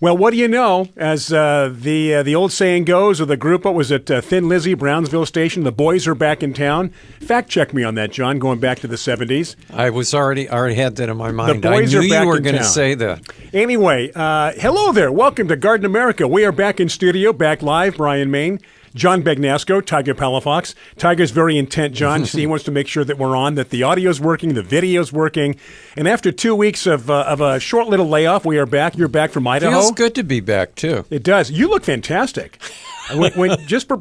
Well, what do you know? As the old saying goes, or the group, what was it, Thin Lizzy, Brownsville Station, the boys are back in town. Fact check me on that, John, going back to the 70s. I was already had that in my mind. The boys I knew are back you were in going to town. say that. Anyway, hello there. Welcome to Garden America. We are back in studio, back live, Brian Main. John Begnasco, Tiger Palafox. Tiger's very intent, John. He wants to make sure that we're on, that the audio's working, the video's working. And after 2 weeks of a short little layoff, we are back. You're back from Idaho. Feels good to be back, too. It does. You look fantastic.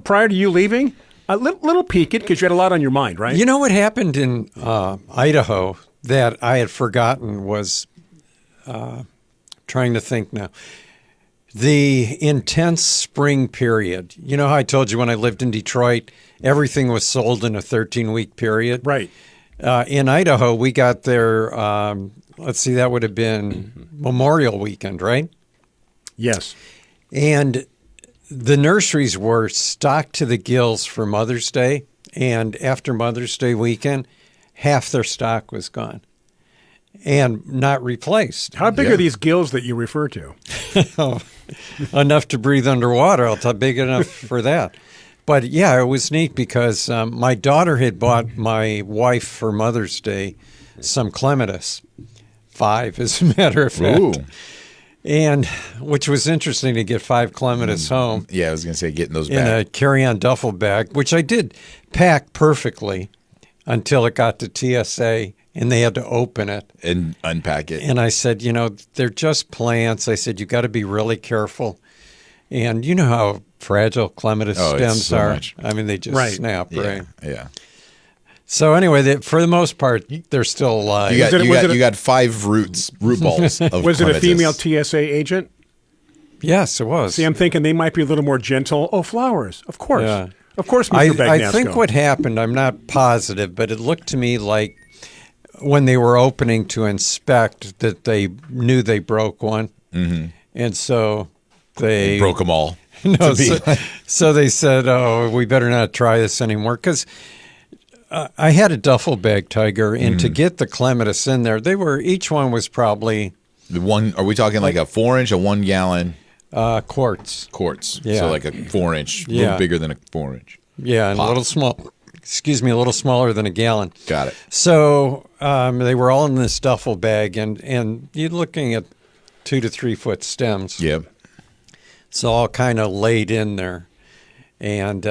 Prior to you leaving, a little peaked because you had a lot on your mind, right? You know what happened in Idaho that I had forgotten was, trying to think now, the intense spring period. You know how I told you when I lived in Detroit, everything was sold in a 13-week period? Right. In Idaho, we got there, that would have been Memorial Weekend, right? Yes. And the nurseries were stocked to the gills for Mother's Day. And after Mother's Day weekend, half their stock was gone and not replaced. How big are these gills that you refer to? Enough to breathe underwater. I'll tell big enough for that. But yeah, it was neat because my daughter had bought my wife for Mother's Day some clematis, 5 as a matter of fact. Ooh. And which was interesting to get 5 clematis home. Yeah, I was going to say getting those in back. a carry-on duffel bag, which I did pack perfectly until it got to TSA and they had to open it. And unpack it. And I said, they're just plants. I said, you got to be really careful. And you know how fragile clematis stems so are. much. I mean, they just snap, right? Yeah. So anyway, for the most part, they're still alive. You got 5 root balls of Was it a clematis. female TSA agent? Yes, it was. See, I'm thinking they might be a little more gentle. Oh, flowers. Of course. Yeah. Of course, Mr. I Bagnasco. think what happened, I'm not positive, but it looked to me like when they were opening to inspect that they knew they broke one. Mm-hmm. And so they broke them all. No, so they said, oh, we better not try this anymore. Because I had a duffel bag, Tiger, and to get the clematis in there, each one was probably... Are we talking like a 4-inch, a 1 gallon? Quarts. Quarts. Yeah. So like a 4-inch, a little bigger than a 4-inch. Yeah, and a little smaller than a gallon. Got it. So they were all in this duffel bag, and you're looking at 2 to 3 foot stems. Yep. It's all kind of laid in there. And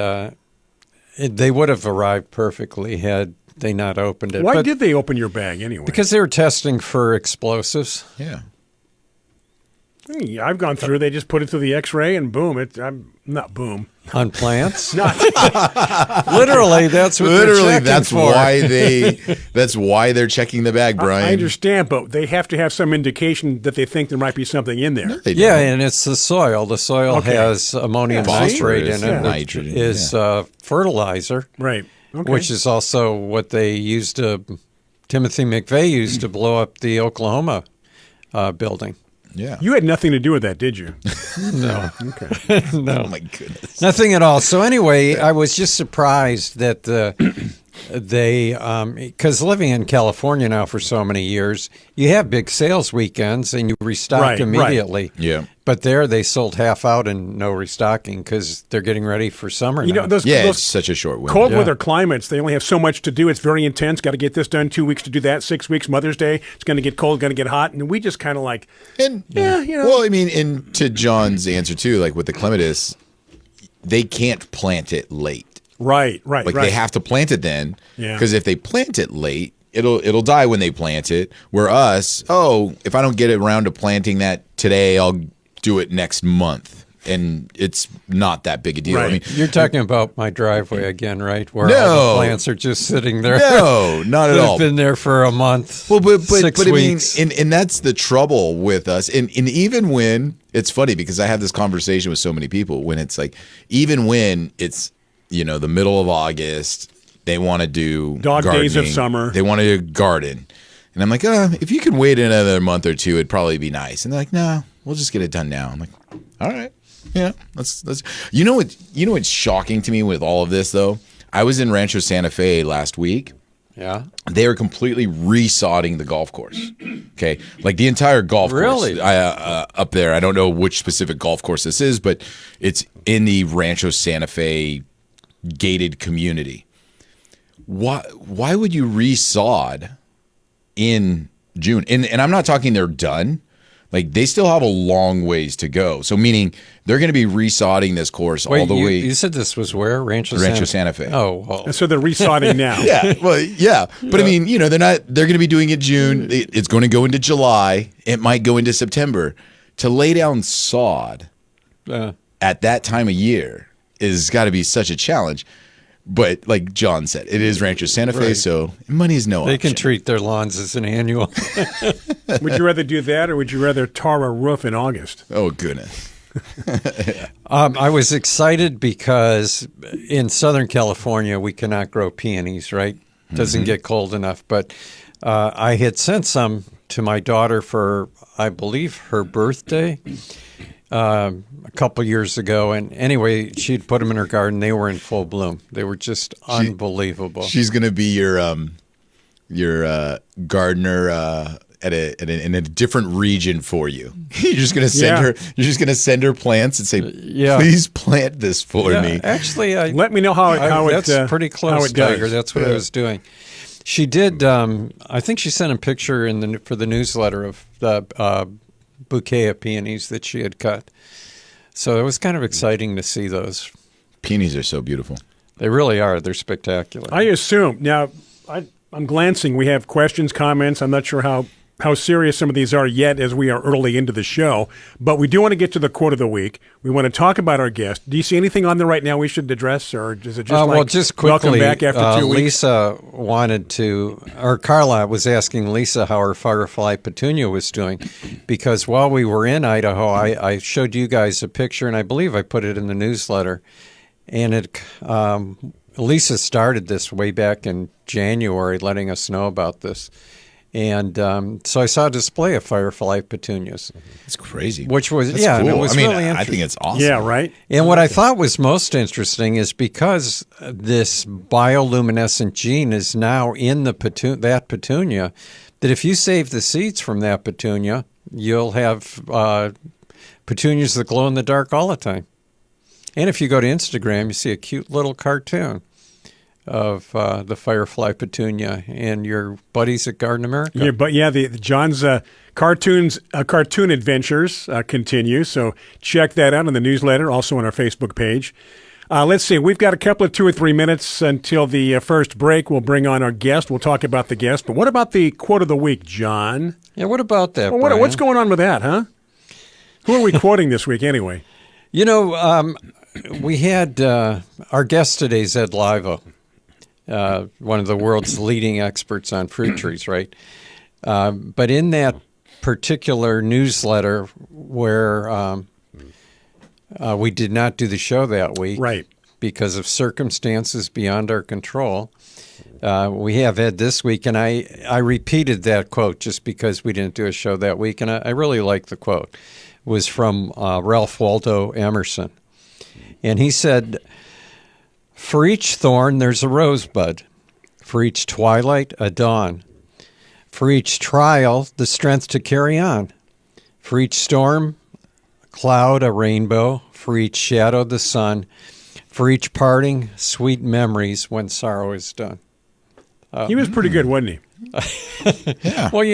they would have arrived perfectly had they not opened it. Why did they open your bag anyway? Because they were testing for explosives. Yeah. Hey, I've gone through. They just put it through the X-ray, and boom! I'm not boom. On plants? Not Literally, that's what they're checking that's for. that's why they're checking the bag, Brian. I understand, but they have to have some indication that they think there might be something in there. No, they Yeah, don't. and it's the soil. The soil has ammonium nitrate in it, which nitrogen, is fertilizer. Right. Okay. Which is also what Timothy McVeigh used to blow up the Oklahoma building. Yeah. You had nothing to do with that, did you? No. Okay. No. Oh, my goodness. Nothing at all. So anyway, I was just surprised that because living in California now for so many years, you have big sales weekends and you restock immediately. Right. Yeah. But there they sold half out and no restocking because they're getting ready for summer now. Those it's such a short window. cold weather climates, they only have so much to do. It's very intense. Got to get this done. 2 weeks to do that. 6 weeks, Mother's Day. It's going to get cold, going to get hot. And we just kind of like, Well, I mean, and to John's answer too, like with the clematis, they can't plant it late. Right. They have to plant it then. Yeah. Because if they plant it late, it'll die when they plant it. Where if I don't get around to planting that today, I'll do it next month. And it's not that big a deal. Right. I mean, You're talking about my driveway again, right? Where No. all the plants are just sitting there. no, not at They've all. been there for a month. Well, but 6 weeks. I mean, and that's the trouble with us. And even when it's funny because I have this conversation with so many people when it's like, even when it's, the middle of August, they want to do Dog days of gardening. summer. They want to garden. And I'm like, if you can wait another month or two, it'd probably be nice. And they're like, no, we'll just get it done now. I'm like, all right. Yeah, let's. You know what's shocking to me with all of this though? I was in Rancho Santa Fe last week, Yeah. They are completely resodding the golf course. Okay, like the entire golf Really? course up there. I don't know which specific golf course this is, but it's in the Rancho Santa Fe gated community. Why would you resod in June? And I'm not talking they're done. Like they still have a long ways to go. So meaning they're going to be resodding this course all the way. You said this was where? Rancho Santa Fe. Oh, well. And so they're resodding now. Yeah, well, yeah. But I mean, they're going to be doing it June. It's going to go into July. It might go into September. To lay down sod at that time of year is got to be such a challenge. But like John said, it is Rancho Santa Fe, so money is no option. They can treat their lawns as an annual. Would you rather do that, or would you rather tar a roof in August? Oh, goodness. I was excited because in Southern California, we cannot grow peonies, right? Doesn't get cold enough. But I had sent some to my daughter for, I believe, her birthday a couple years ago. And anyway, she'd put them in her garden. They were in full bloom. They were just unbelievable. She's going to be your gardener in a different region for you. You're just going to send her. You're just going to send her plants and say, "Please plant this for me." Actually, let me know how that's pretty close, how it does. Tiger. That's what I was doing. She did. I think she sent a picture for the newsletter of the bouquet of peonies that she had cut. So it was kind of exciting to see those. Peonies are so beautiful. They really are. They're spectacular. I assume now. I'm glancing. We have questions, comments. I'm not sure how serious some of these are yet as we are early into the show, but we do want to get to the quote of the week. We want to talk about our guest. Do you see anything on there right now we should address, or is it just just quickly, welcome back after 2 weeks? Lisa Carla was asking Lisa how her firefly petunia was doing, because while we were in Idaho, I showed you guys a picture, and I believe I put it in the newsletter, and Lisa started this way back in January, letting us know about this. And so I saw a display of firefly petunias. It's crazy. Which was, That's cool. cool. It was really interesting. I think it's awesome. Yeah, right? And what I thought was most interesting is because this bioluminescent gene is now in that petunia, that if you save the seeds from that petunia, you'll have petunias that glow in the dark all the time. And if you go to Instagram, you see a cute little cartoon of the firefly petunia and your buddies at Garden America. Yeah, but John's cartoon adventures continue. So check that out in the newsletter, also on our Facebook page. Let's see. We've got a couple of 2 or 3 minutes until the first break. We'll bring on our guest. We'll talk about the guest. But what about the quote of the week, John? Yeah, what about that, Well, what's going on with that, huh? Who are we quoting this week anyway? We had our guest today, Zed Laivo. One of the world's leading experts on fruit trees, right? But in that particular newsletter where we did not do the show that week, right, because of circumstances beyond our control, we have Ed this week, and I repeated that quote just because we didn't do a show that week, and I really like the quote. It was from Ralph Waldo Emerson, and he said, "For each thorn, there's a rosebud. For each twilight, a dawn. For each trial, the strength to carry on. For each storm, a cloud, a rainbow. For each shadow, the sun. For each parting, sweet memories when sorrow is done." He was pretty good, wasn't he? Yeah. Well,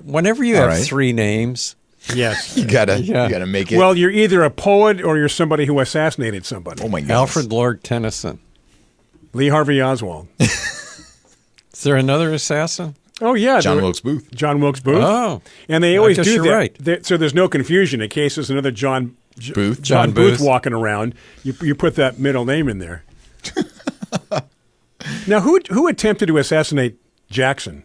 whenever you have three names, yes, you gotta make it. Well, you're either a poet or you're somebody who assassinated somebody. Oh my God. Alfred Lord Tennyson. Lee Harvey Oswald. Is there another assassin? Oh, yeah. John Wilkes Booth. John Wilkes Booth. Oh. And they always do that. Right. So there's no confusion in case there's another John Booth. John Booth walking around. You put that middle name in there. Now, who attempted to assassinate Jackson?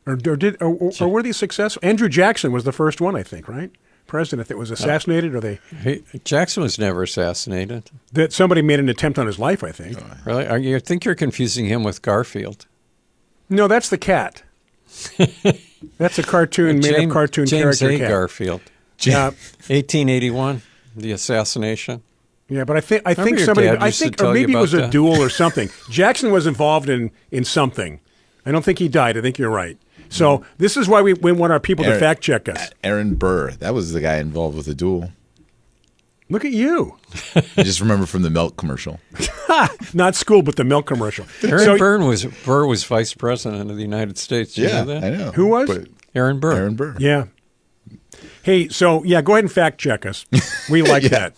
Or were they successful? Andrew Jackson was the first one, I think, right? President that was assassinated, Jackson was never assassinated. That somebody made an attempt on his life, I think. Really? I think you're confusing him with Garfield. No, that's the cat. That's a cartoon, made-up cartoon James character A. cat. Garfield. 1881, the assassination. Yeah, but I think your somebody, dad used to tell or maybe you it was about a that. duel or something. Jackson was involved in something, I don't think he died. I think you're right. So this is why we want our people to fact check us. Aaron Burr. That was the guy involved with the duel. Look at you. I just remember from the milk commercial. Not school, but the milk commercial. Aaron Burr was vice president of the United States. Did you know that? I know. Who was? But Aaron Burr. Aaron Burr. Yeah. Hey, so go ahead and fact check us. We like that.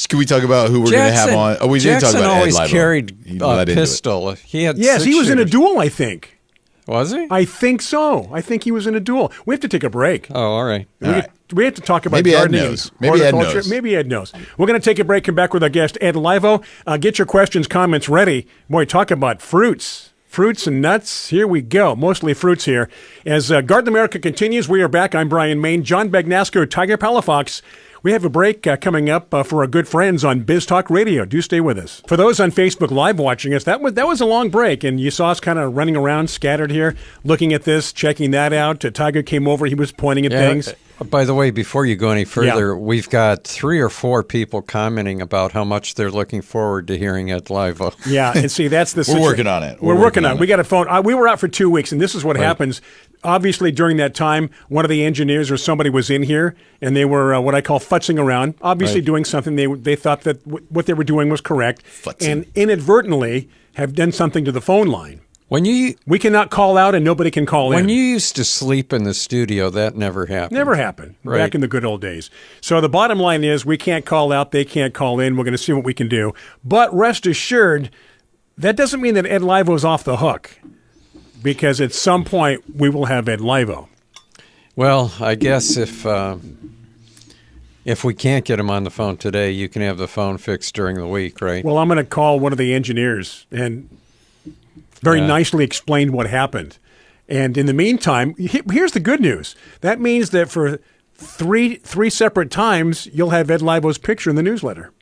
Can we talk about who we're going to have on? Oh, we did talk Jackson about Ed always Laivo. carried He a led into it. pistol. He had Yes, he was in a duel, I think. Was he? I think so. I think he was in a duel. We have to take a break. Oh, all right. We have to talk about Maybe Ed gardening. knows. Maybe Ed horticulture. knows. Maybe Ed knows. We're going to take a break, come back with our guest, Ed Laivo. Get your questions, comments ready. Boy, talk about fruits. Fruits and nuts. Here we go. Mostly fruits here. As Garden America continues, we are back. I'm Brian Main. John Bagnasco, Tiger Palafox. We have a break coming up for our good friends on Biz Talk Radio. Do stay with us. For those on Facebook Live watching us, that was a long break, and you saw us kind of running around, scattered here, looking at this, checking that out. Tiger came over. He was pointing at things. By the way, before you go any further, we've got 3 or 4 people commenting about how much they're looking forward to hearing Ed Laivo. Yeah, and see, that's the We're working on it. We're working on it. We got a phone. We were out for 2 weeks, and this is what happens. Obviously, during that time, one of the engineers or somebody was in here, and they were what I call futzing around, obviously doing something they thought that what they were doing was correct, and inadvertently have done something to the phone line. We cannot call out, and nobody can call in. When you used to sleep in the studio, that never happened. Never happened. Back in the good old days. So the bottom line is we can't call out, they can't call in. We're going to see what we can do. But rest assured, that doesn't mean that Ed Laivo is off the hook, because at some point we will have Ed Laivo. Well, I guess if we can't get him on the phone today, you can have the phone fixed during the week, right? Well, I'm going to call one of the engineers and very nicely explain what happened. And in the meantime, here's the good news. That means that for three separate times, you'll have Ed Laivo's picture in the newsletter.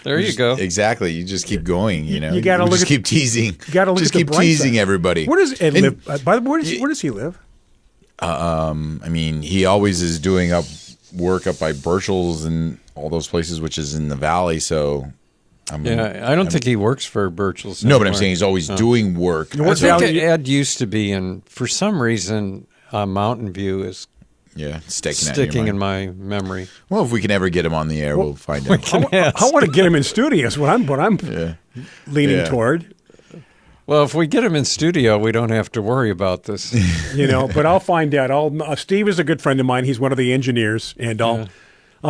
There you go. Exactly. You just keep going. You got to keep teasing. You got to look just at the keep bright teasing side. everybody. Where does Ed live? By the way, where does he live? I mean, he always is doing work up by Burchell's and all those places, which is in the valley. So. I don't think he works for Burchell's. No, but I'm saying he's always doing work. I think Ed used to be in, for some reason, Mountain View is sticking in my memory. Well, if we can ever get him on the air, we'll find out. I want to get him in studio. Is what I'm leaning toward. Well, if we get him in studio, we don't have to worry about this. But I'll find out. Steve is a good friend of mine. He's one of the engineers, and I'll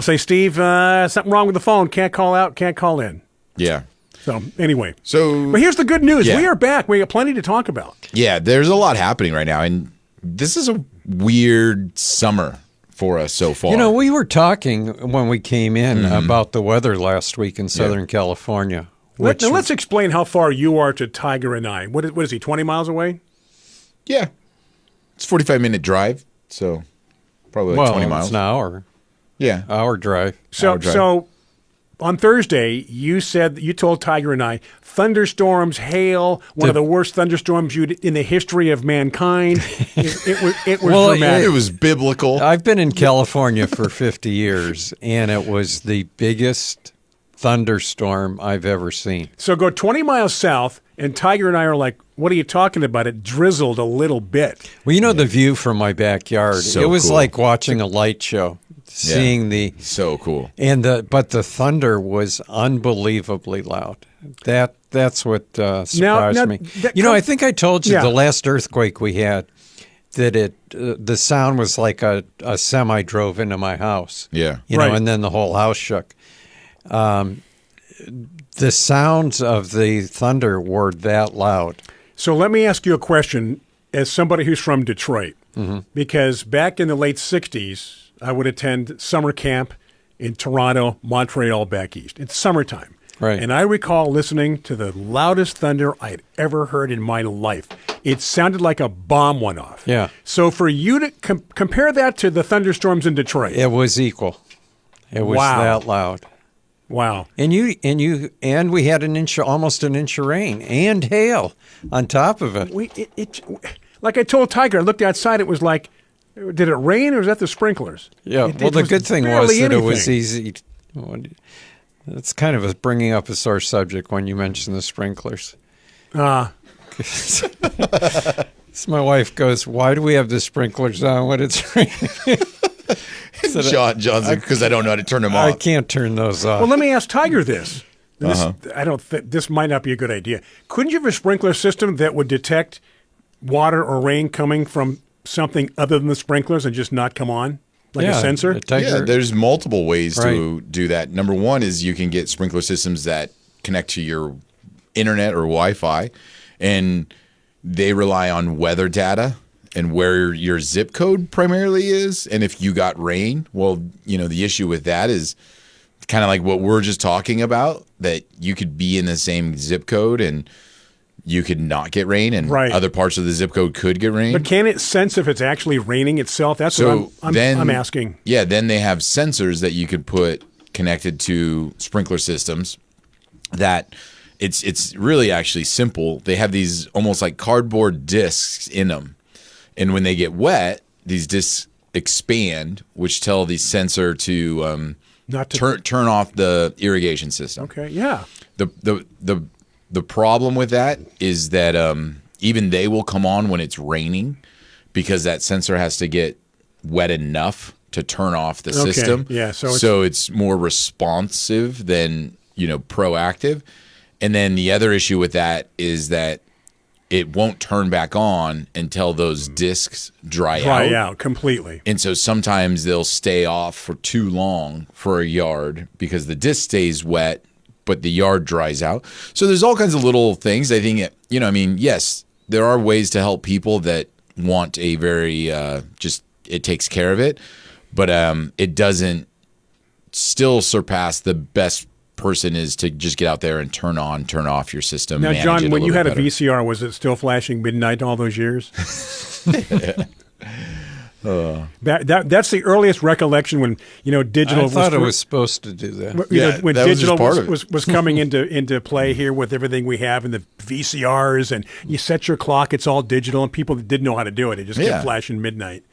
say, Steve, something wrong with the phone. Can't call out, can't call in. Yeah. So anyway. But here's the good news. Yeah. We are back. We got plenty to talk about. Yeah, there's a lot happening right now, and this is a weird summer for us so far. We were talking when we came in about the weather last week in Southern California. Let's explain how far you are to Tiger and I. What is he, 20 miles away? Yeah. It's a 45-minute drive, so probably 20 miles. It's an hour. Yeah. Hour drive. So on Thursday, you told Tiger and I, thunderstorms, hail, one of the worst thunderstorms in the history of mankind. It was dramatic. It was biblical. I've been in California for 50 years, and it was the biggest thunderstorm I've ever seen. So go 20 miles south, and Tiger and I are like, what are you talking about? It drizzled a little bit. Well, the view from my backyard, So it was cool. like watching a light show. Seeing so cool, but the thunder was unbelievably loud. That's what surprised me. I think I told you the last earthquake we had that the sound was like a semi drove into my house. Yeah, and then the whole house shook. The sounds of the thunder were that loud. So let me ask you a question, as somebody who's from Detroit, because back in the late '60s. I would attend summer camp in Toronto, Montreal, back east. It's summertime. Right. And I recall listening to the loudest thunder I'd ever heard in my life. It sounded like a bomb went off. Yeah. So for you to compare that to the thunderstorms in Detroit. It was equal. It was that loud. Wow. And we had almost an inch of rain and hail on top of it. Like I told Tiger, I looked outside, it was like, did it rain or was that the sprinklers? Yeah. The good thing was that it was easy. It's kind of bringing up a sore subject when you mention the sprinklers. So my wife goes, "Why do we have the sprinklers on when it's raining?" John's like, because I don't know how to turn them I off. can't turn those off. Well, let me ask Tiger this. I don't think this might not be a good idea. Couldn't you have a sprinkler system that would detect water or rain coming from something other than the sprinklers and just not come on? Like a sensor? Yeah, there's multiple ways to do that. Number one is you can get sprinkler systems that connect to your internet or Wi-Fi, and they rely on weather data and where your zip code primarily is. And if you got rain, well, the issue with that is kind of like what we're just talking about, that you could be in the same zip code and you could not get rain, and other parts of the zip code could get rain. But can it sense if it's actually raining itself? That's what I'm asking. Yeah, then they have sensors that you could put connected to sprinkler systems that it's really actually simple. They have these almost like cardboard discs in them. And when they get wet, these discs expand, which tell the sensor to turn off the irrigation system. Okay, yeah. The problem with that is that even they will come on when it's raining, because that sensor has to get wet enough to turn off the system. Yeah, so it's more responsive than proactive. And then the other issue with that is that it won't turn back on until those discs dry out completely. And so sometimes they'll stay off for too long for a yard because the disc stays wet, but the yard dries out. So there's all kinds of little things. I think, yes, there are ways to help people that want a very, it takes care of it, but it doesn't still surpass the best person is to just get out there and turn off your system. Now, John, when you had a VCR, was it still flashing midnight all those years? That's the earliest recollection when digital. I thought it was supposed to do that. When digital was coming into play here with everything we have in the VCRs, and you set your clock, it's all digital, and people didn't know how to do it. It just kept flashing midnight.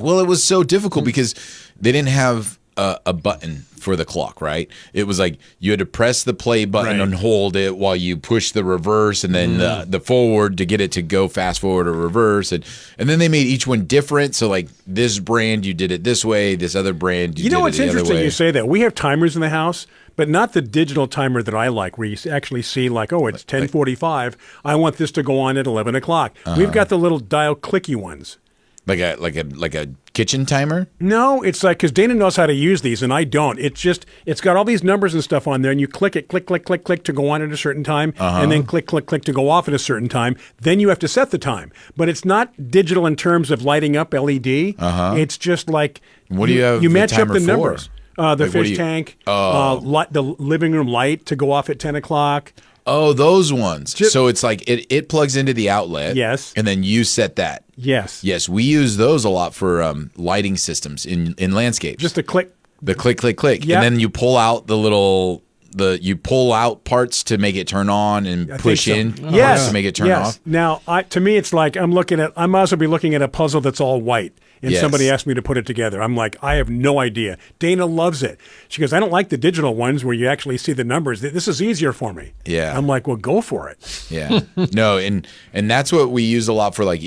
Well, it was so difficult because they didn't have a button for the clock, right? It was like you had to press the play button and hold it while you push the reverse and then the forward to get it to go fast forward or reverse. And then they made each one different. So like this brand, you did it this way. This other brand, you did it the other way. It's interesting you say that. We have timers in the house, but not the digital timer that I like, where you actually see like, oh, it's 10:45. I want this to go on at 11 o'clock. We've got the little dial clicky ones. Like a kitchen timer? No, it's like, because Dana knows how to use these and I don't. It's got all these numbers and stuff on there, and you click it, click to go on at a certain time, and then click to go off at a certain time. Then you have to set the time. But it's not digital in terms of lighting up LED. It's just like what do you have? You the match up the for? numbers. The fish tank, the living room light to go off at 10 o'clock. Oh, those ones. So it's like it plugs into the outlet. Yes. And then you set that. Yes. Yes, we use those a lot for lighting systems in landscapes. Just a click. The click. Yep. And then you pull out you pull out parts to make it turn on and push in parts to make it turn off. Now, to me, it's like I might as well be looking at a puzzle that's all white. And somebody asked me to put it together. I'm like, I have no idea. Dana loves it. She goes, I don't like the digital ones where you actually see the numbers. This is easier for me. Yeah. I'm like, well, go for it. Yeah. No, and that's what we use a lot for like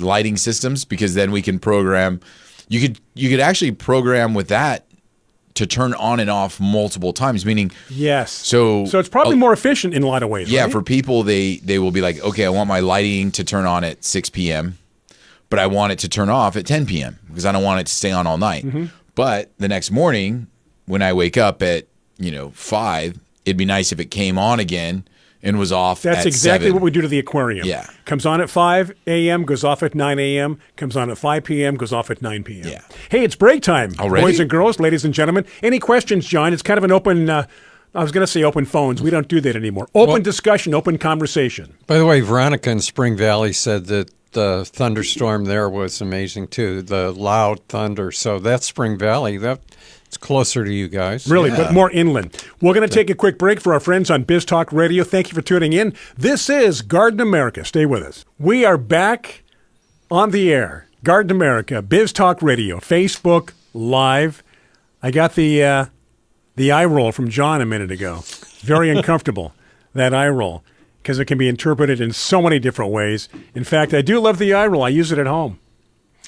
lighting systems, because then we can program. You could actually program with that to turn on and off multiple times, meaning So it's probably more efficient in a lot of ways. Yeah, right? for people, they will be like, okay, I want my lighting to turn on at 6 p.m., but I want it to turn off at 10 p.m. because I don't want it to stay on all night. But the next morning, when I wake up at 5, it'd be nice if it came on again and was off. That's exactly 7. what we do to the aquarium. Yeah, comes on at 5 a.m., goes off at 9 a.m., comes on at 5 p.m., goes off at 9 p.m. Yeah. Hey, it's break time, already? Boys and girls, ladies and gentlemen. Any questions, John? It's kind of an open. I was going to say open phones. We don't do that anymore. Open discussion, open conversation. By the way, Veronica in Spring Valley said that the thunderstorm there was amazing too. The loud thunder. So that's Spring Valley. It's closer to you guys. Really, but more inland. We're going to take a quick break for our friends on Biz Talk Radio. Thank you for tuning in. This is Garden America. Stay with us. We are back on the air. Garden America, Biz Talk Radio, Facebook Live. I got the eye roll from John a minute ago. Very uncomfortable, that eye roll. because it can be interpreted in so many different ways. In fact, I do love the eye roll. I use it at home.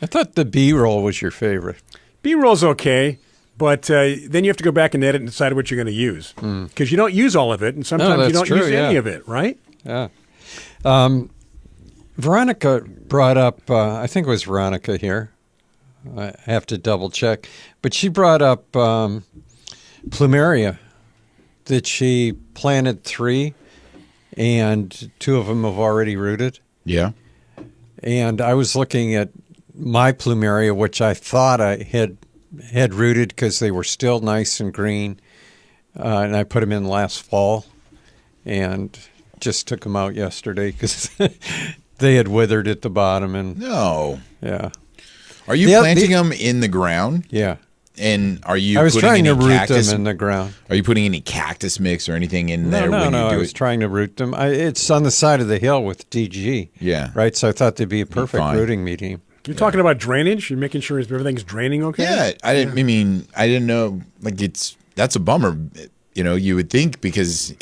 I thought the B-roll was your favorite. B-roll's okay, but then you have to go back and edit and decide what you're going to use because you don't use all of it, and sometimes you don't use any of it, right? Yeah. Veronica brought up, I think it was Veronica here. I have to double check. But she brought up plumeria, that she planted 3, and 2 of them have already rooted. Yeah. And I was looking at my plumeria, which I thought I had rooted because they were still nice and green. And I put them in last fall and just took them out yesterday because they had withered at the bottom. And No. yeah. Are you planting them in the ground? Yeah. And are you I was putting trying to any root cactus, them in the ground. Are you putting any cactus mix or anything in there No, when you do I was it? trying to root them. It's on the side of the hill with DG. Yeah. Right? So I thought they'd be a perfect fine. rooting medium. You're talking about drainage? You're making sure everything's draining okay? Yeah, I didn't. I mean, I didn't know. Like, that's a bummer. You know, you would think because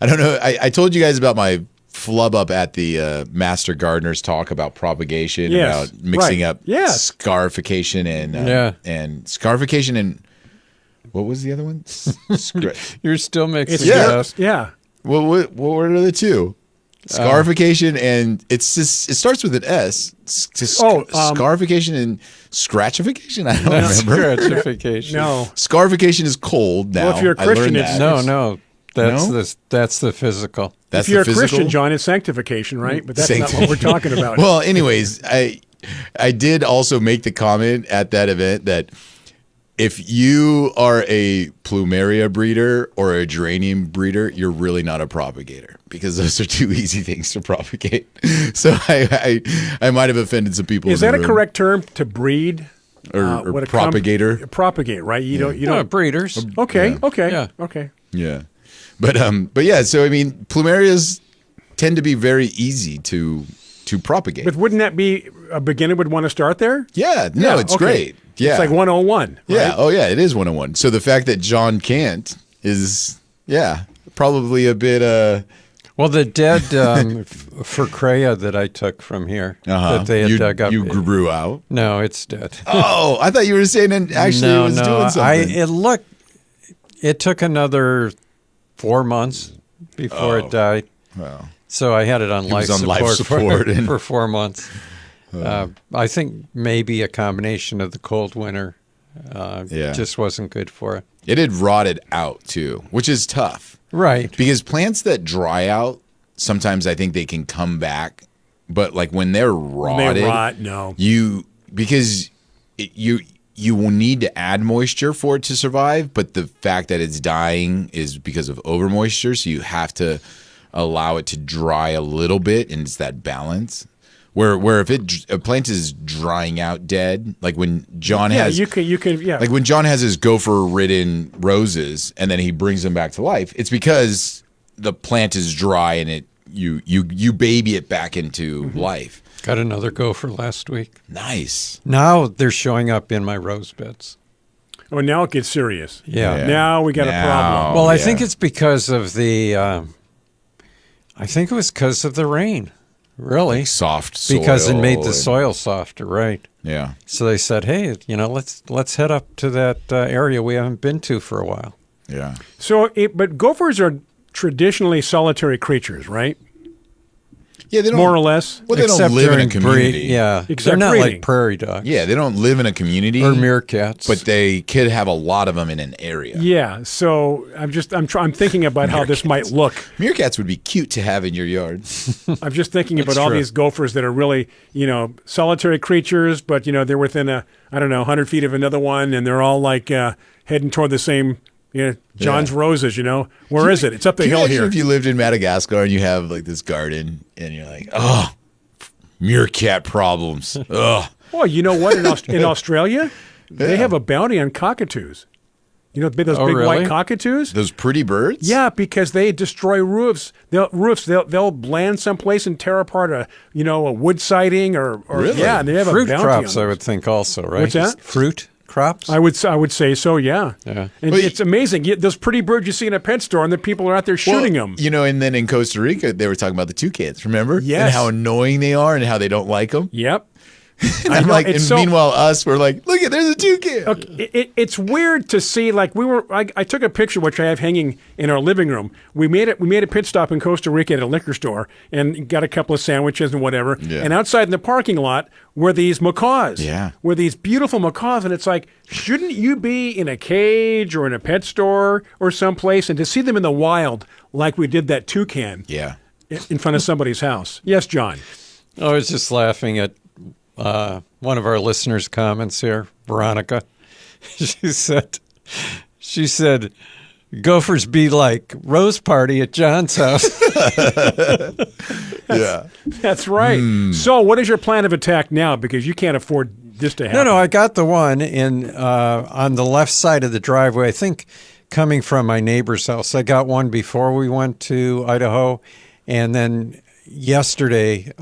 I don't know. I told you guys about my flub up at the Master Gardener's talk about propagation, Yes, about mixing right. up Yes. scarification and scarification and what was the other one? You're still mixing It's it Yeah. up. Yeah. What were the two? Scarification and it starts with an S. Scarification and scratchification. I don't remember. Scratchification. No. Scarification is cold now. Well, if you're a I learned Christian, that. No. That's No? that's the physical. That's If you're the a physical? Christian, John, it's sanctification, right? But that's not what we're talking about. Well, anyways, I did also make the comment at that event that if you are a plumeria breeder or a geranium breeder, you're really not a propagator because those are 2 easy things to propagate. So I might have offended some people. Is in that the a room. correct term to breed? Or what a propagator? Propagate, right? You don't. Breeders. Okay. Yeah. Okay. Yeah. Okay. Yeah, but yeah. So I mean, plumerias tend to be very easy to propagate. But wouldn't that be a beginner would want to start there? Yeah, no, it's okay. great. Yeah, It's like 101. Yeah. Right? Oh, yeah. It is 101. So the fact that John can't is, probably a bit. Well, the dead Furcrea that I took from here that they had dug up. You grew out. No, it's dead. Oh, I thought you were saying it actually was doing something. It took another 4 months before it died. Well, So I had it on life was on life support for 4 months. I think maybe a combination of the cold winter just wasn't good for it. it had rotted out too, which is tough. Right. Because plants that dry out, sometimes I think they can come back, but like when they're rotted, They rot. No. you will need to add moisture for it to survive, but the fact that it's dying is because of over moisture, so you have to allow it to dry a little bit, and it's that balance. Where if a plant is drying out dead, like when John has you can like when John has his gopher-ridden roses and then he brings them back to life, it's because the plant is dry and you baby it back into life. Got another gopher last week. Nice. Now they're showing up in my rose beds. Oh, now it gets serious. Yeah. Now we got a problem. Well, I yeah. think it's because of the. I think it was because of the rain, really, Soft soil. because it made the and- soil softer, right? Yeah. So they said, "Hey, let's head up to that area we haven't been to for a while." Yeah. So, but gophers are traditionally solitary creatures, right? Yeah, they don't More or less. Well, they Except don't live in a during community. yeah, Except they're not breeding. like prairie dogs. Yeah, they don't live in a community. or meerkats. But they could have a lot of them in an area. Yeah. So I'm thinking about how this might look. Meerkats would be cute to have in your yard. I'm just thinking about That's all true. these gophers that are really, solitary creatures, but they're within 100 feet of another one, and they're all like heading toward the same. John's roses. Where is it? It's up the Can you hill imagine here. if you lived in Madagascar and you have like this garden and you're like, oh, meerkat problems. Ugh. Well, you know what? In Australia, they have a bounty on cockatoos. Those big really? white cockatoos. Those pretty birds? Yeah, because they destroy roofs. They'll land someplace and tear apart a wood siding or Really? yeah. They have fruit a bounty crops, on I them. would think, also, right? What's that? Fruit crops? I would say so, yeah. Yeah. And Well, it's amazing. Those pretty birds you see in a pet store, and the people are out there shooting them. You know, and then in Costa Rica, they were talking about the toucans, remember? Yes. And how annoying they are and how they don't like them. Yep. And I'm like, and meanwhile, us, we're like, look, there's a toucan. Okay, it's weird to see. Like I took a picture which I have hanging in our living room. We made a pit stop in Costa Rica at a liquor store and got a couple of sandwiches and whatever. Yeah. And outside in the parking lot were these macaws. Yeah. Were these beautiful macaws, and it's like, shouldn't you be in a cage or in a pet store or someplace? And to see them in the wild, like we did that toucan. Yeah. In front of somebody's house. Yes, John. I was just laughing at one of our listeners' comments here, Veronica. She said, gophers be like Rose Party at John's house. Yeah. That's right. So what is your plan of attack now? Because you can't afford this to happen. No, I got the one on the left side of the driveway, I think coming from my neighbor's house. I got one before we went to Idaho, and then yesterday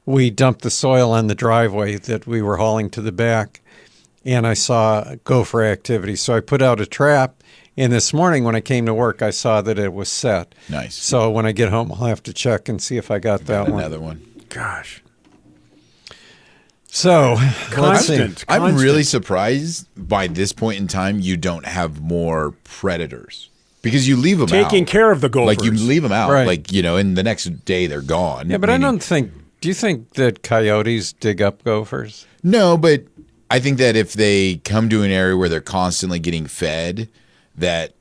we dumped the soil on the driveway that we were hauling to the back, and I saw gopher activity. So I put out a trap, and this morning when I came to work, I saw that it was set. Nice. So when I get home, I'll have to check and see if I got that one. Another one. Gosh. So let's see. Constant. I'm really surprised by this point in time you don't have more predators. Because you leave them out. Taking care of the gophers. Like you leave them out. Right. Like, you know, and the next day they're gone. Yeah, but I don't think. Do you think that coyotes dig up gophers? No, but I think that if they come to an area where they're constantly getting fed, that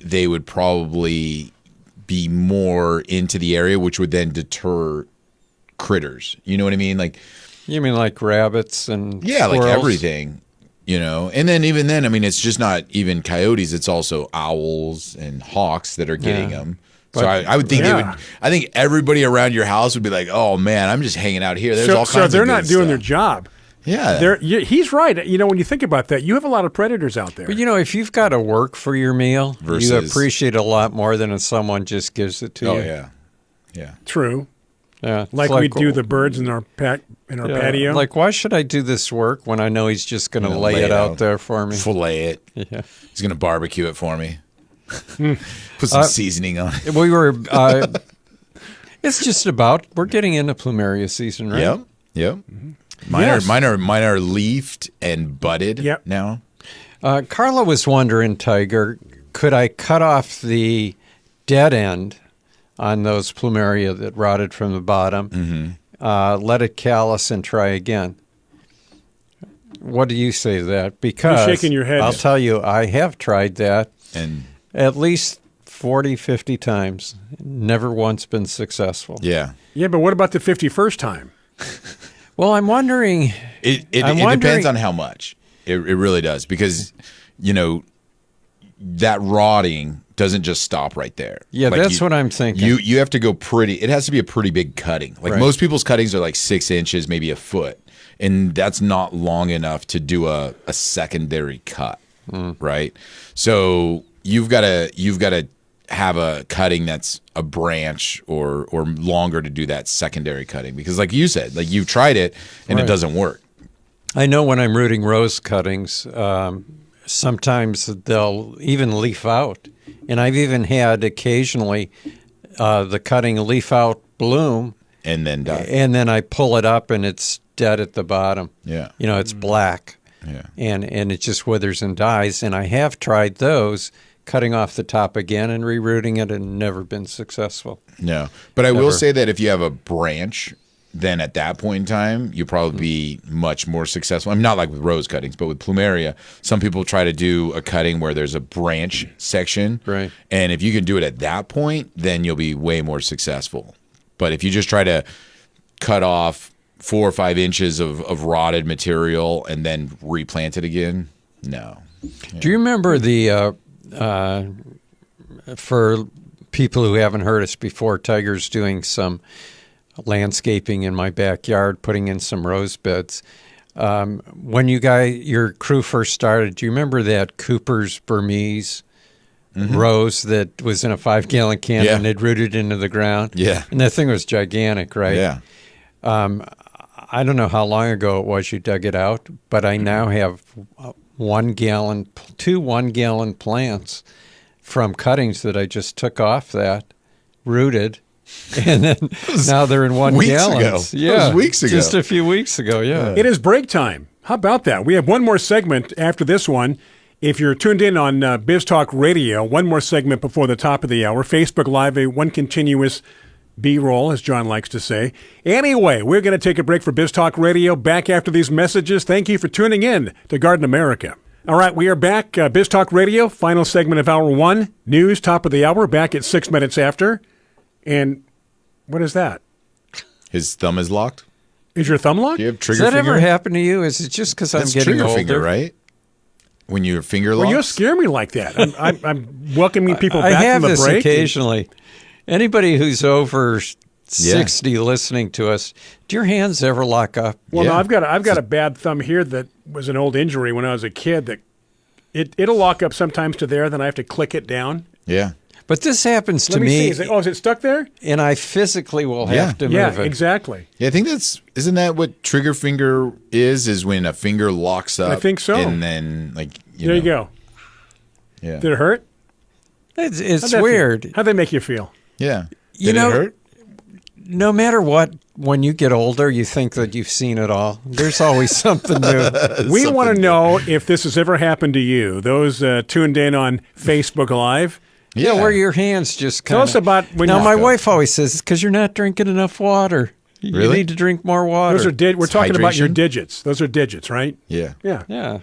they would probably be more into the area, which would then deter critters. You know what I mean? Like, You mean like rabbits and yeah, like squirrels? everything. You know, and then even then, I mean, it's just not even coyotes; it's also owls and hawks that are getting them. So I would think I think everybody around your house would be like, "Oh man, I'm just hanging out here." There's all kinds of So they're good not doing stuff. their job. Yeah, He's right. You know, when you think about that, you have a lot of predators out there. But you know, if you've got to work for your meal, you Versus- appreciate it a lot more than if someone just gives it to you. oh yeah, yeah. True. Yeah, it's Like we do the birds in our patio. Like, why should I do this work when I know he's just going to lay it out there for me? Fillet it. Yeah. He's gonna barbecue it for me. Put some seasoning on it. We were. It's just about we're getting into plumeria season, right? Yep, yep. Yes. Mine are leafed and budded Yep. now. Carla was wondering, Tiger, could I cut off the dead end on those plumeria that rotted from the bottom, let it callus, and try again? What do you say to that? Because You're shaking your head. I'll tell you, I have tried that And at least 40, 50 times. Never once been successful. yeah, Yeah, but what about the 51st time? Well, I'm wondering. it depends on how much. It really does, because you know that rotting doesn't just stop right there. Yeah, Like that's what I'm thinking. You have to go pretty. It has to be a pretty big cutting. Like Right. most people's cuttings are like 6 inches, maybe a foot, and that's not long enough to do a secondary cut, right? So you've got to have a cutting that's a branch or longer to do that secondary cutting, because like you said, like you've tried it and it Right. doesn't work. I know when I'm rooting rose cuttings, sometimes they'll even leaf out. And I've even had occasionally the cutting leaf out bloom, And then die. and then I pull it up and it's dead at the bottom. Yeah. You know, it's black. Yeah. And it just withers and dies. And I have tried those, cutting off the top again and rerooting it, and never been successful. No, but I will Ever. say that if you have a branch, then at that point in time, you'll probably be much more successful. I'm not like with rose cuttings, but with plumeria, some people try to do a cutting where there's a branch section. Right. And if you can do it at that point, then you'll be way more successful. But if you just try to cut off 4 or 5 inches of rotted material and then replant it again, no. Do you remember the for people who haven't heard us before, Tiger's doing some landscaping in my backyard, putting in some rose beds. When your crew first started, do you remember that Cooper's Burmese rose that was in a 5-gallon can Yeah. and it rooted into the ground? Yeah. And that thing was gigantic, right? Yeah. I don't know how long ago it was you dug it out, but I now have 1 gallon, 2 1-gallon plants from cuttings that I just took off that, rooted, and then now they're in 1 gallon. Ago. Yeah, that was weeks ago. just a few weeks ago. Yeah. It is break time. How about that? We have one more segment after this one. If you're tuned in on Biz Talk Radio, one more segment before the top of the hour. Facebook Live, one continuous B-roll, as John likes to say. Anyway, we're going to take a break for Biz Talk Radio. Back after these messages. Thank you for tuning in to Garden America. All right, we are back. Biz Talk Radio, final segment of Hour 1. News, top of the hour, back at 6 minutes after. And what is that? His thumb is locked. Is your thumb locked? Do you have Does trigger that finger? ever happen to you? Is it just because I'm That's getting trigger older? finger, right? When your finger locks? Well, you scare me like that. I'm welcoming people I back have from the this break. occasionally. Anybody who's over 60 listening to us, do your hands ever lock up? Well, Yeah. no, I've got a bad thumb here that was an old injury when I was a kid. That it'll lock up sometimes to there, then I have to click it down. Yeah. But this happens to Let me see. me, Is it stuck there? and I physically will have to move Yeah, it. exactly. Yeah, I think isn't that what trigger finger is when a finger locks up? I think so. And then, There you go. Yeah. Did it hurt? It's How'd that weird. feel? How'd they make you feel? Yeah. You Did know- it hurt? No matter what, when you get older, you think that you've seen it all. There's always something new. We want to know if this has ever happened to you. Those tuned in on Facebook Live. Yeah, where your hands just kind Tell of... us about when Now, you- my wife always says, it's because you're not drinking enough water. You Really? need to drink more water. Those are we're talking about your hydration? digits. Those are digits, right? Yeah. Yeah. Yeah.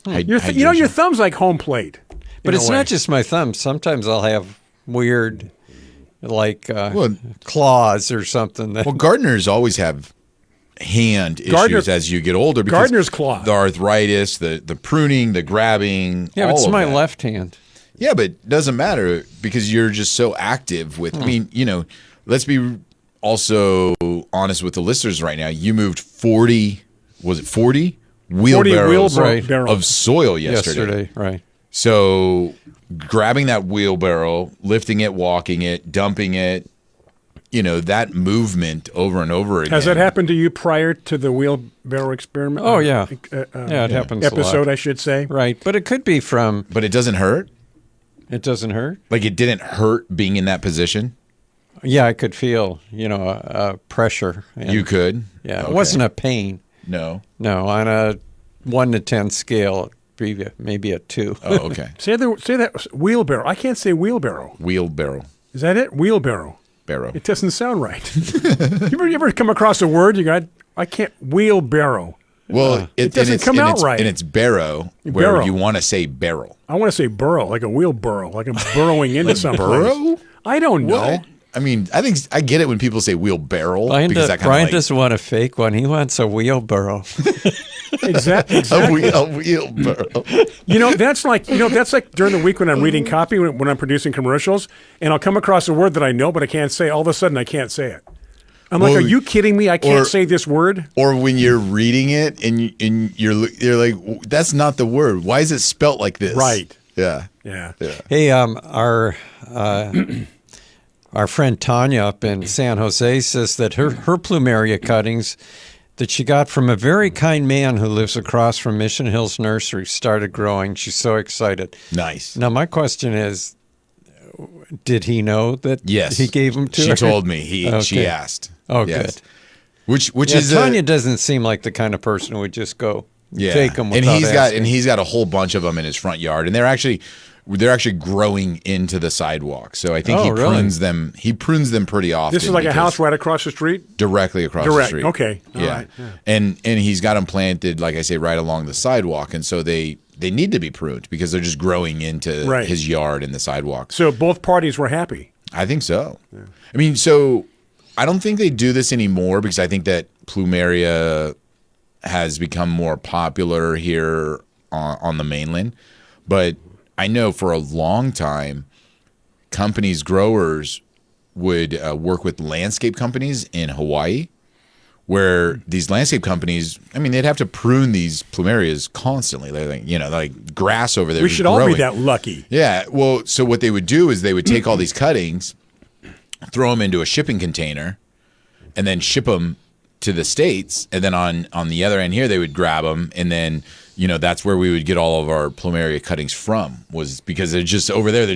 Your Hydration. thumb's like home plate. But in a it's way. not just my thumb. Sometimes I'll have weird, like Well- claws or something. That, Well, gardeners always have hand Gardener- issues as you get older. Because Gardener's claw. The arthritis, the pruning, the grabbing. yeah, but all it's of my that. left hand. Yeah, but it doesn't matter because you're just so active with. I mean, let's be also honest with the listeners right now. You moved 40. Was it 40 wheelbarrows Right. of soil yesterday? Right. So grabbing that wheelbarrow, lifting it, walking it, dumping it, that movement over and over again. Has that happened to you prior to the wheelbarrow experiment? Oh, yeah. Yeah, it happens a lot. Episode, I should say. Right. But it could be from, But it doesn't hurt? it doesn't hurt. Like it didn't hurt being in that position? Yeah, I could feel, pressure. And, You could? Yeah, Okay. it wasn't a pain. No. No, on a 1 to 10 scale, it'd be maybe a 2. Oh, okay. Say that wheelbarrow. I can't say wheelbarrow. Wheelbarrow. Is that it? Wheelbarrow. Barrow. It doesn't sound right. you ever come across a word I can't wheelbarrow. Well, it doesn't come out right. And it's barrow, where Barrow. you want to say barrel. I want to say burrow, like a wheelbarrow, like I'm burrowing into something. burrow? I don't know. What? I mean, I think I get it when people say wheelbarrow because that kind Brian of doesn't want a fake one. He wants a wheelbarrow. Exactly. a wheelbarrow. That's like during the week when I'm reading copy, when I'm producing commercials, and I'll come across a word that I know, but I can't say. All of a sudden, I can't say it. I'm like, Well, are you kidding me? I can't or- say this word. Or when you're reading it and you're like, that's not the word. Why is it spelt like this? Right. Yeah. Yeah. Hey, our friend Tanya up in San Jose says that her plumeria cuttings that she got from a very kind man who lives across from Mission Hills Nursery started growing. She's so excited. Nice. Now, my question is, did he know that Yes. he gave them to She her? told me. She Okay. asked. Oh, Yes. good. Which Yeah, is Tanya doesn't seem like the kind of person who would just go take them and without he's asking. got a whole bunch of them in his front yard, and they're actually growing into the sidewalk. So I think Oh, he really? prunes them. He prunes them pretty often. This is like a because- house right across the street. directly across the Direct. street. Okay. All Yeah. right. Yeah. And he's got them planted, like I say, right along the sidewalk, and so they need to be pruned because they're just growing into Right. his yard and the sidewalk. So both parties were happy. I think so. I mean, so I don't think they do this anymore because I think that plumeria has become more popular here on the mainland. But I know for a long time, growers would work with landscape companies in Hawaii, where these landscape companies, I mean, they'd have to prune these plumerias constantly. They're like grass over there. We just should all be growing. that lucky. Yeah. Well, so what they would do is they would take all these cuttings, throw them into a shipping container, and then ship them to the States, and then on the other end here they would grab them, and then that's where we would get all of our plumeria cuttings from, was because they're just over there.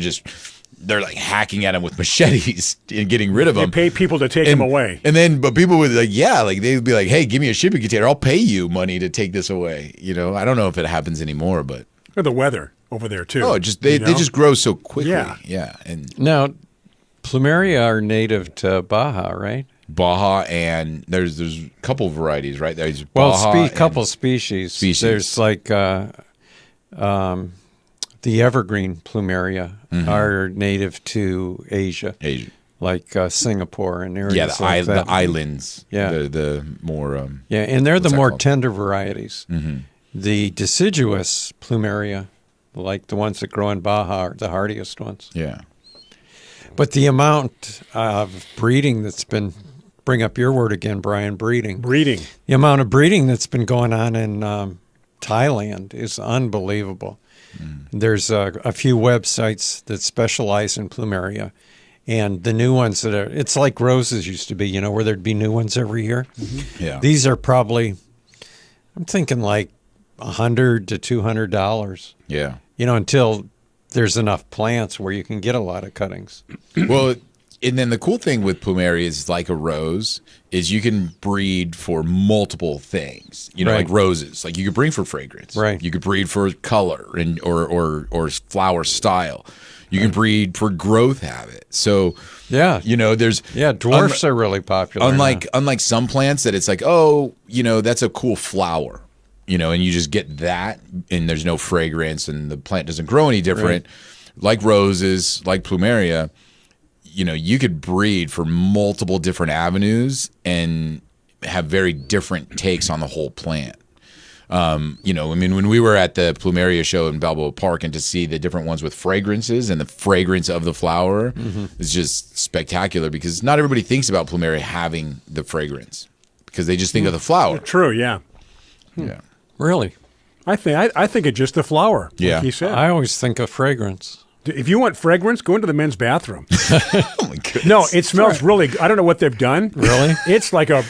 They're like hacking at them with machetes and getting rid of them. They pay people to take them away. And but people would they'd be like, hey, give me a shipping container. I'll pay you money to take this away. I don't know if it happens anymore, but. Or the weather over there too. Oh, they just grow so quickly. Yeah. And now, plumeria are native to Baja, right? Baja, and there's a couple varieties, right? There's Baja couple species. There's like the evergreen plumeria are native to Asia, like Singapore and areas like that. The islands. Yeah, the more. And they're the more tender varieties. The deciduous plumeria, like the ones that grow in Baja, are the hardiest ones. Yeah. But the amount of breeding that's been, bring up your word again, Brian, breeding. The amount of breeding that's been going on in Thailand is unbelievable. There's a few websites that specialize in plumeria, and the new ones that it's like roses used to be, where there'd be new ones every year. Yeah. These are probably, I'm thinking like $100 to $200. Yeah. Until there's enough plants where you can get a lot of cuttings. Well, and then the cool thing with plumeria is, like a rose, is you can breed for multiple things. Like roses, like you could breed for fragrance. Right. You could breed for color and or flower style. You can breed for growth habit. So there's dwarfs are really popular. Unlike some plants that it's like, that's a cool flower. And you just get that, and there's no fragrance, and the plant doesn't grow any different. Right. Like roses, like plumeria, you could breed for multiple different avenues and have very different takes on the whole plant. When we were at the plumeria show in Balboa Park, and to see the different ones with fragrances and the fragrance of the flower is just spectacular, because not everybody thinks about plumeria having the fragrance, because they just think of the flower. True, yeah. Yeah. Really? I think it's just the flower, yeah. like he said. I always think of fragrance. If you want fragrance, go into the men's bathroom. Oh my goodness. No, it smells really good. I don't know what they've done. Really? It's like a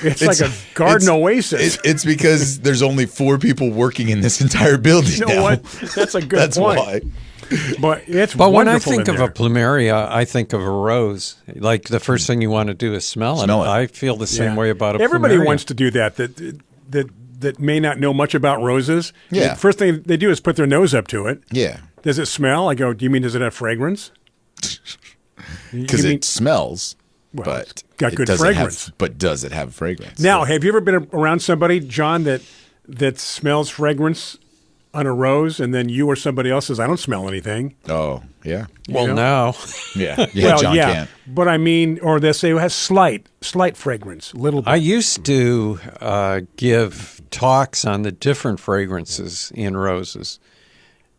garden oasis. It's because there's only 4 people working in this entire building. You know what? That's a good That's point. why. But when I think of a plumeria, I think of a rose. Like the first thing you want to do is smell it. I feel the same way about a plumeria. Everybody wants to do that. That may not know much about roses. Yeah. The first thing they do is put their nose up to it. Yeah. Does it smell? I go, do you mean does it have fragrance? Because it smells, but it's got good doesn't fragrance. but does it have fragrance? Now, have you ever been around somebody, John, that smells fragrance on a rose, and then you or somebody else says, I don't smell anything? Oh, yeah. Well, now. Yeah. Well, John yeah. can't. But I mean, or they say it has slight fragrance, little bit. I used to give talks on the different fragrances in roses.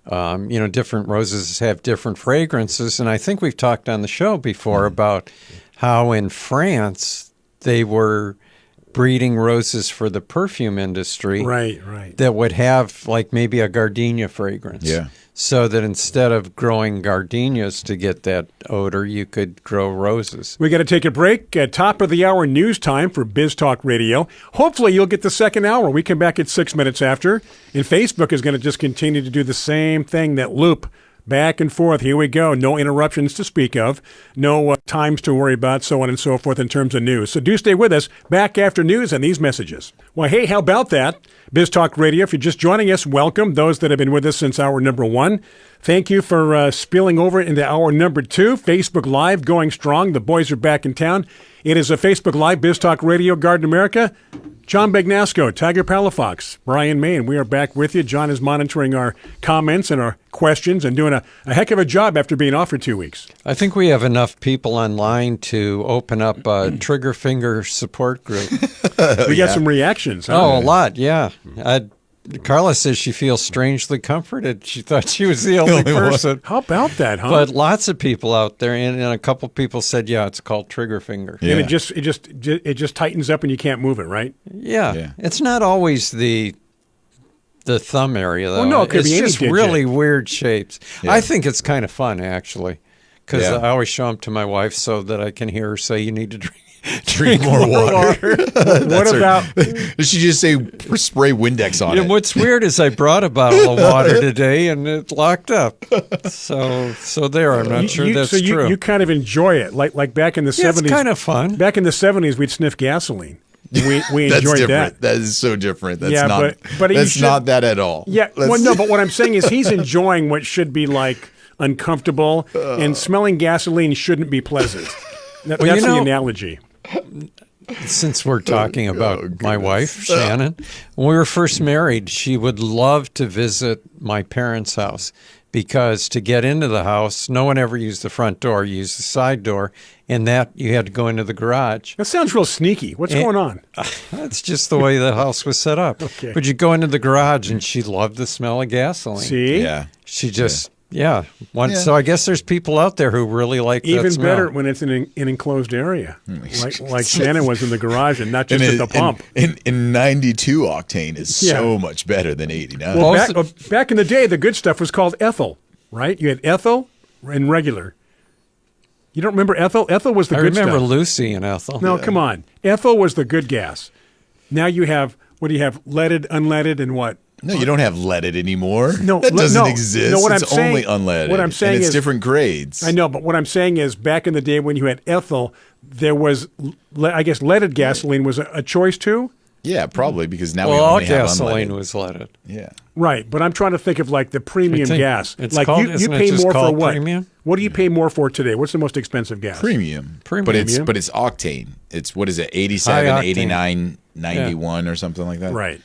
Different roses have different fragrances, and I think we've talked on the show before about how in France they were breeding roses for the perfume industry. Right. That would have like maybe a gardenia fragrance. Yeah. So that instead of growing gardenias to get that odor, you could grow roses. We got to take a break. Top of the hour news time for Biz Talk Radio. Hopefully you'll get the second hour. We come back at 6 minutes after. And Facebook is going to just continue to do the same thing, that loop back and forth. Here we go. No interruptions to speak of. No times to worry about, so on and so forth in terms of news. So do stay with us. Back after news and these messages. Well, hey, how about that? Biz Talk Radio. If you're just joining us, welcome. Those that have been with us since hour number 1, thank you for spilling over into hour number 2. Facebook Live going strong. The boys are back in town. It is a Facebook Live, Biz Talk Radio, Garden America. John Bagnasco, Tiger Palafox, Brian Main. We are back with you. John is monitoring our comments and our questions and doing a heck of a job after being off for 2 weeks. I think we have enough people online to open up a trigger finger support group. We got some reactions. Huh? Oh, a lot, yeah. Carla says she feels strangely comforted. She thought she was the only person. How about that, huh? But lots of people out there, and a couple people said, yeah, it's called trigger finger. Yeah. And it just tightens up and you can't move it, right? Yeah. It's not always the thumb area, though. Well, no, it could it's be any just digit. really weird shapes. Yeah. I think it's kind of fun, actually, because Yeah. I always show them to my wife so that I can hear her say, you need to Drink more water. What about? Did she just say spray Windex on And it? what's weird is I brought a bottle of water today and it locked up. So there. I'm not sure that's true. You kind of enjoy it, like back in the Yeah, 70s. it's kind of fun. Back in the 70s, we'd sniff gasoline. We That's enjoyed different. that. That is so different. That's Yeah, not. but you that's should- not that at all. Yeah, well, no, but what I'm saying is he's enjoying what should be like uncomfortable, and smelling gasoline shouldn't be pleasant. That's the analogy. Since we're talking about my wife, Shannon, when we were first married, she would love to visit my parents' house because to get into the house, no one ever used the front door, you used the side door, and that you had to go into the garage. That sounds real sneaky. What's going on? That's just the way the house was set up. Okay. But you go into the garage, and she loved the smell of gasoline. See? Yeah. She just, So I guess there's people out there who really like that Even smell. better when it's in an enclosed area, like Shannon was in the garage and not just at the pump. In 92 octane is so much better than 89. Well, back in the day, the good stuff was called ethyl, right? You had ethyl and regular. You don't remember ethyl? Ethyl was the I good remember stuff. Lucy and Ethel. No, come on. Ethyl was the good gas. Now you have, what do you have? Leaded, unleaded, and what? No, you don't have leaded anymore. No, that doesn't no. exist. No, what I'm it's saying- only unleaded. what I'm saying and it's is- different grades. I know, but what I'm saying is back in the day when you had ethyl, there was, I guess, leaded gasoline was a choice too. Yeah, probably because now Well, we all only have gasoline unleaded. was leaded. Yeah. Right, but I'm trying to think of like the premium I think gas. it's Like called- you isn't it pay just more for called what? premium? What do you pay more for today? What's the most expensive gas? Premium. Premium. But it's octane. It's what is it? 87, High octane. 89, 91 or something like that. Right.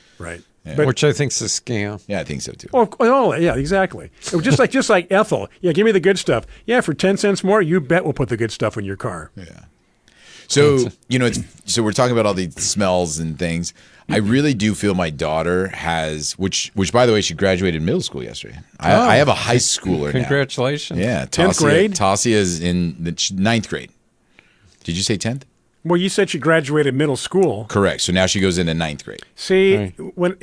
But Which I think's a scam. Yeah, I think so too. oh, yeah, exactly. So just like ethyl. Yeah, give me the good stuff. Yeah, for 10 cents more, you bet we'll put the good stuff in your car. Yeah. So, so we're talking about all these smells and things. I really do feel my daughter has, which by the way, she graduated middle school yesterday. I have a high schooler now. Congratulations. Yeah. 10th grade? Tasia is in the 9th grade. Did you say 10th? Well, you said she graduated middle school. Correct. So now she goes into 9th grade. See, when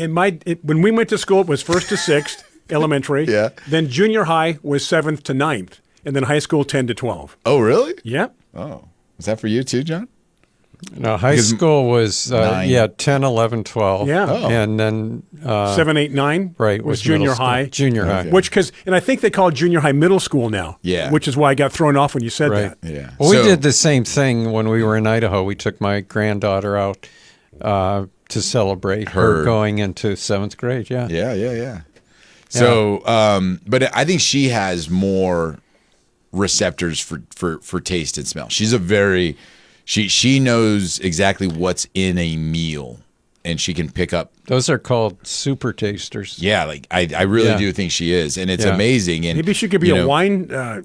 we went to school, it was 1st to 6th, elementary. Yeah. Then junior high was 7th to 9th, and then high school 10 to 12. Oh, really? Yep. Oh. Was that for you too, John? No, high Because school was 10, 11, 12. Yeah. Oh. And then 7, 8, 9 right was middle junior school. high. Junior high. Okay. And I think they call junior high middle school now. Yeah. Which is why I got thrown off when you said Right. that. Yeah. Well, we So- did the same thing when we were in Idaho. We took my granddaughter out to celebrate her going into 7th grade. Yeah. Yeah. So, but I think she has more receptors for taste and smell. She's a very, she knows exactly what's in a meal, and she can pick up. Those are called super tasters. Yeah, like I really Yeah. do think she is, and it's Yeah. amazing. And Maybe she could be a wine yeah,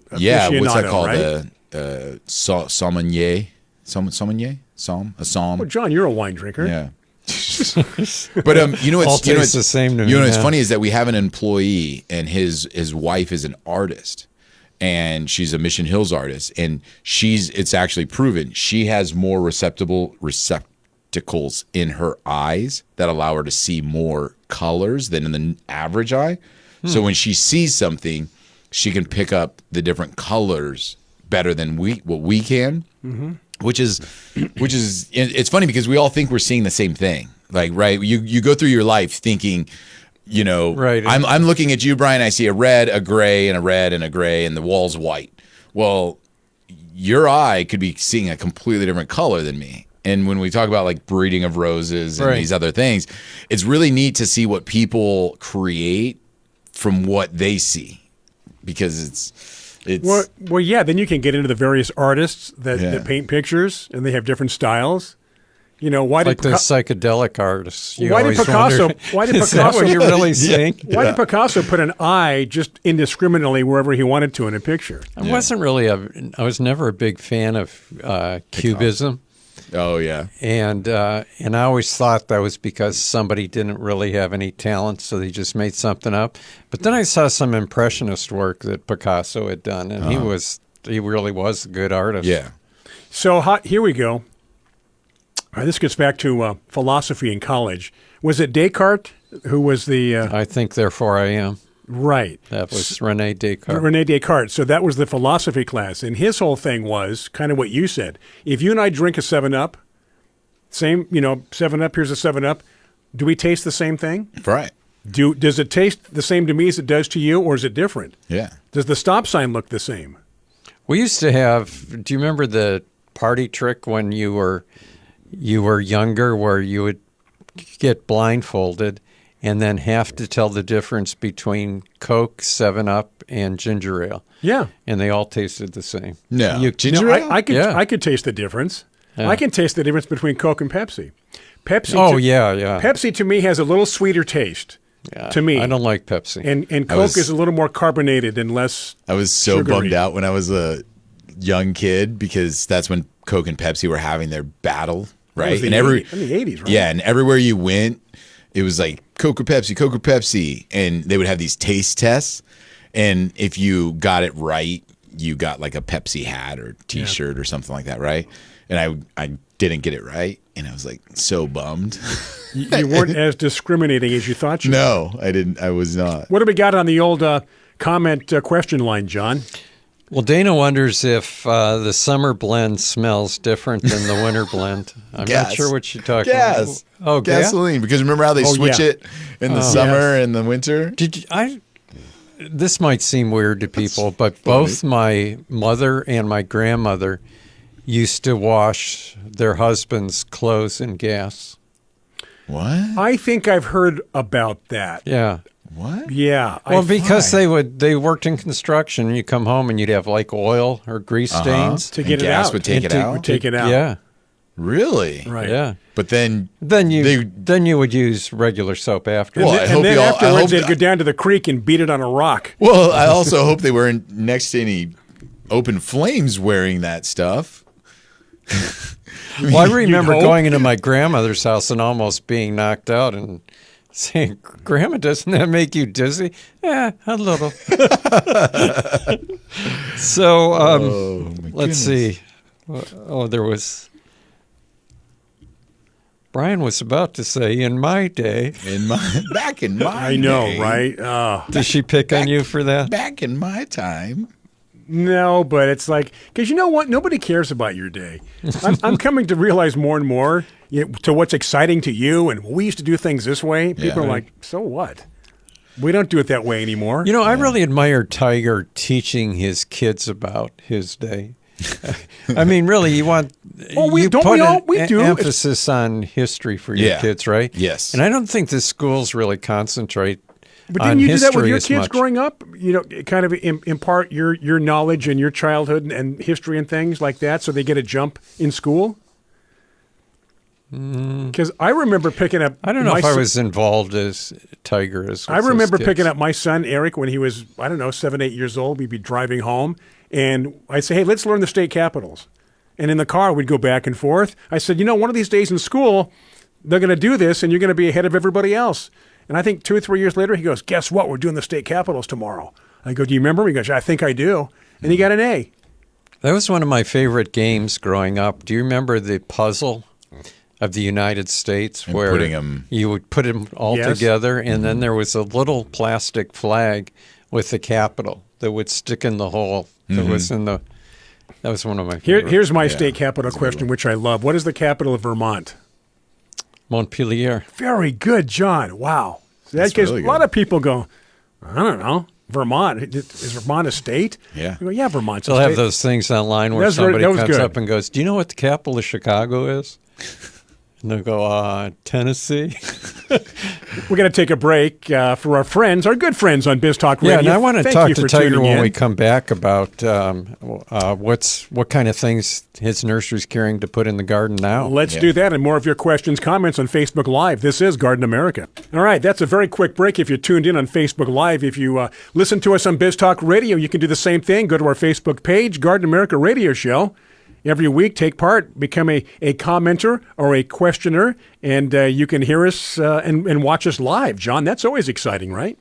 aficionado, what's that called? right? Sommelier, sommelier, a somm. Well, John, you're a wine drinker. Yeah. But All tastes the same to me, what's yeah. funny is that we have an employee, and his wife is an artist, and she's a Mission Hills artist, and it's actually proven she has more receptacles in her eyes that allow her to see more colors than in the average eye. So when she sees something, she can pick up the different colors better than what we can. Mm-hmm. Which is it's funny because we all think we're seeing the same thing. Like, right, you go through your life thinking, Right. I'm looking at you, Brian. I see a red, a gray, and a red, and a gray, and the wall's white. Well, your eye could be seeing a completely different color than me. And when we talk about like breeding of roses and Right. these other things, it's really neat to see what people create from what they see, because it's Well, yeah. Then you can get into the various artists that Yeah. paint pictures, and they have different styles. Why Like did the psychedelic artists. You Why did always Picasso- wonder, why did is that Picasso- what you're really saying? Why did Picasso put an eye just indiscriminately wherever he wanted to in a picture? I was never a big fan of Cubism. oh yeah. And I always thought that was because somebody didn't really have any talent, so they just made something up. But then I saw some impressionist work that Picasso had done, and he really was a good artist. Yeah. So here we go. This gets back to philosophy in college. Was it Descartes who was the? I think therefore I am. Right. That was René Descartes. Rene Descartes. So that was the philosophy class. And his whole thing was kind of what you said. If you and I drink a 7-Up, same, 7-Up, here's a 7-Up, do we taste the same thing? Right. Does it taste the same to me as it does to you, or is it different? Yeah. Does the stop sign look the same? We used to have, do you remember the party trick when you were younger where you would get blindfolded and then have to tell the difference between Coke, 7-Up, and ginger ale? Yeah. And they all tasted the same. No. Ginger No, ale? I could taste the difference. Yeah. I can taste the difference between Coke and Pepsi. Pepsi to me has a little sweeter taste. Yeah, to me. I don't like Pepsi. And Coke is a little more carbonated and less I was so sugary. bummed out when I was a young kid because that's when Coke and Pepsi were having their battle, That right? was And in the 80s, right? Yeah, and everywhere you went, it was like Coke or Pepsi, and they would have these taste tests, and if you got it right, you got like a Pepsi hat or T-shirt or something like that, right? And I didn't get it right, and I was like so bummed. You weren't as discriminating as you thought you were. No, I didn't. I was not. What do we got on the old comment question line, John? Well, Dana wonders if the summer blend smells different than the winter blend. I'm not sure what you're talking about. Oh, gasoline. Because remember how they switch it in the summer and the winter? This might seem weird to people, but both my mother and my grandmother used to wash their husbands' clothes in gas. What? I think I've heard about that. Yeah. What? Yeah. Well, because they worked in construction, and you come home and you'd have like oil or grease stains to get and it gas out. would take it out? Would take it out. Yeah. Really? Right. Yeah. But then you would use regular soap after. Well, that. I hope then y'all- I afterwards, hope- they'd go down to the creek and beat it on a rock. Well, I also hope they weren't next to any open flames wearing that stuff. Well, I remember hope. going into my grandmother's house and almost being knocked out and saying, "Grandma, doesn't that make you dizzy?" Yeah, a little. So let's see. Oh, there was. Brian was about to say, "In my day." Back in my I know, day, right? Oh. Does she pick on you for that? Back in my time. No, but it's like, because you know what? Nobody cares about your day. I'm coming to realize more and more to what's exciting to you. And we used to do things this way. People are like, so what? We don't do it that way anymore. You know, I really admire Tiger teaching his kids about his day. I mean, really, you want we put do. emphasis on history for your kids, right? Yes. And I don't think the schools really concentrate. But didn't you do that with your kids much. growing up? You know, kind of impart your knowledge and your childhood and history and things like that, so they get a jump in school. Because I remember picking up. I don't know if I was involved as Tiger as. I remember picking up my son Eric when he was 7, 8 years old. We'd be driving home, and I'd say, "Hey, let's learn the state capitals." And in the car, we'd go back and forth. I said, one of these days in school, they're going to do this, and you're going to be ahead of everybody else. And I think 2 or 3 years later, he goes, "Guess what? We're doing the state capitals tomorrow." I go, "Do you remember?" He goes, "I think I do." And he got an A. That was one of my favorite games growing up. Do you remember the puzzle of the United States And where putting 'em- you would put them all together, and then there was a little plastic flag with the capital that would stick in the hole that was in the. That was one of my favorites. Here's my state capital question, which I love. What is the capital of Vermont? Montpelier. Very good, John. Wow. That's Because really a lot good. of people go, I don't know, Vermont. Is Vermont a state? Yeah. You go, yeah, Vermont's a They'll state. have those things online where That somebody was comes good. up and goes, "Do you know what the capital of Chicago is?" And they'll go, Tennessee. We're going to take a break for our friends, our good friends on Biz Talk Radio. Yeah, and I want to Thank talk you to for Tiger tuning when in. we come back about what kind of things his nursery's carrying to put in the garden now. Let's do that and more of your questions, comments on Facebook Live. This is Garden America. All right, that's a very quick break if you're tuned in on Facebook Live. If you listen to us on Biz Talk Radio, you can do the same thing. Go to our Facebook page, Garden America Radio Show. Every week, take part, become a commenter or a questioner, and you can hear us and watch us live. John, that's always exciting, right?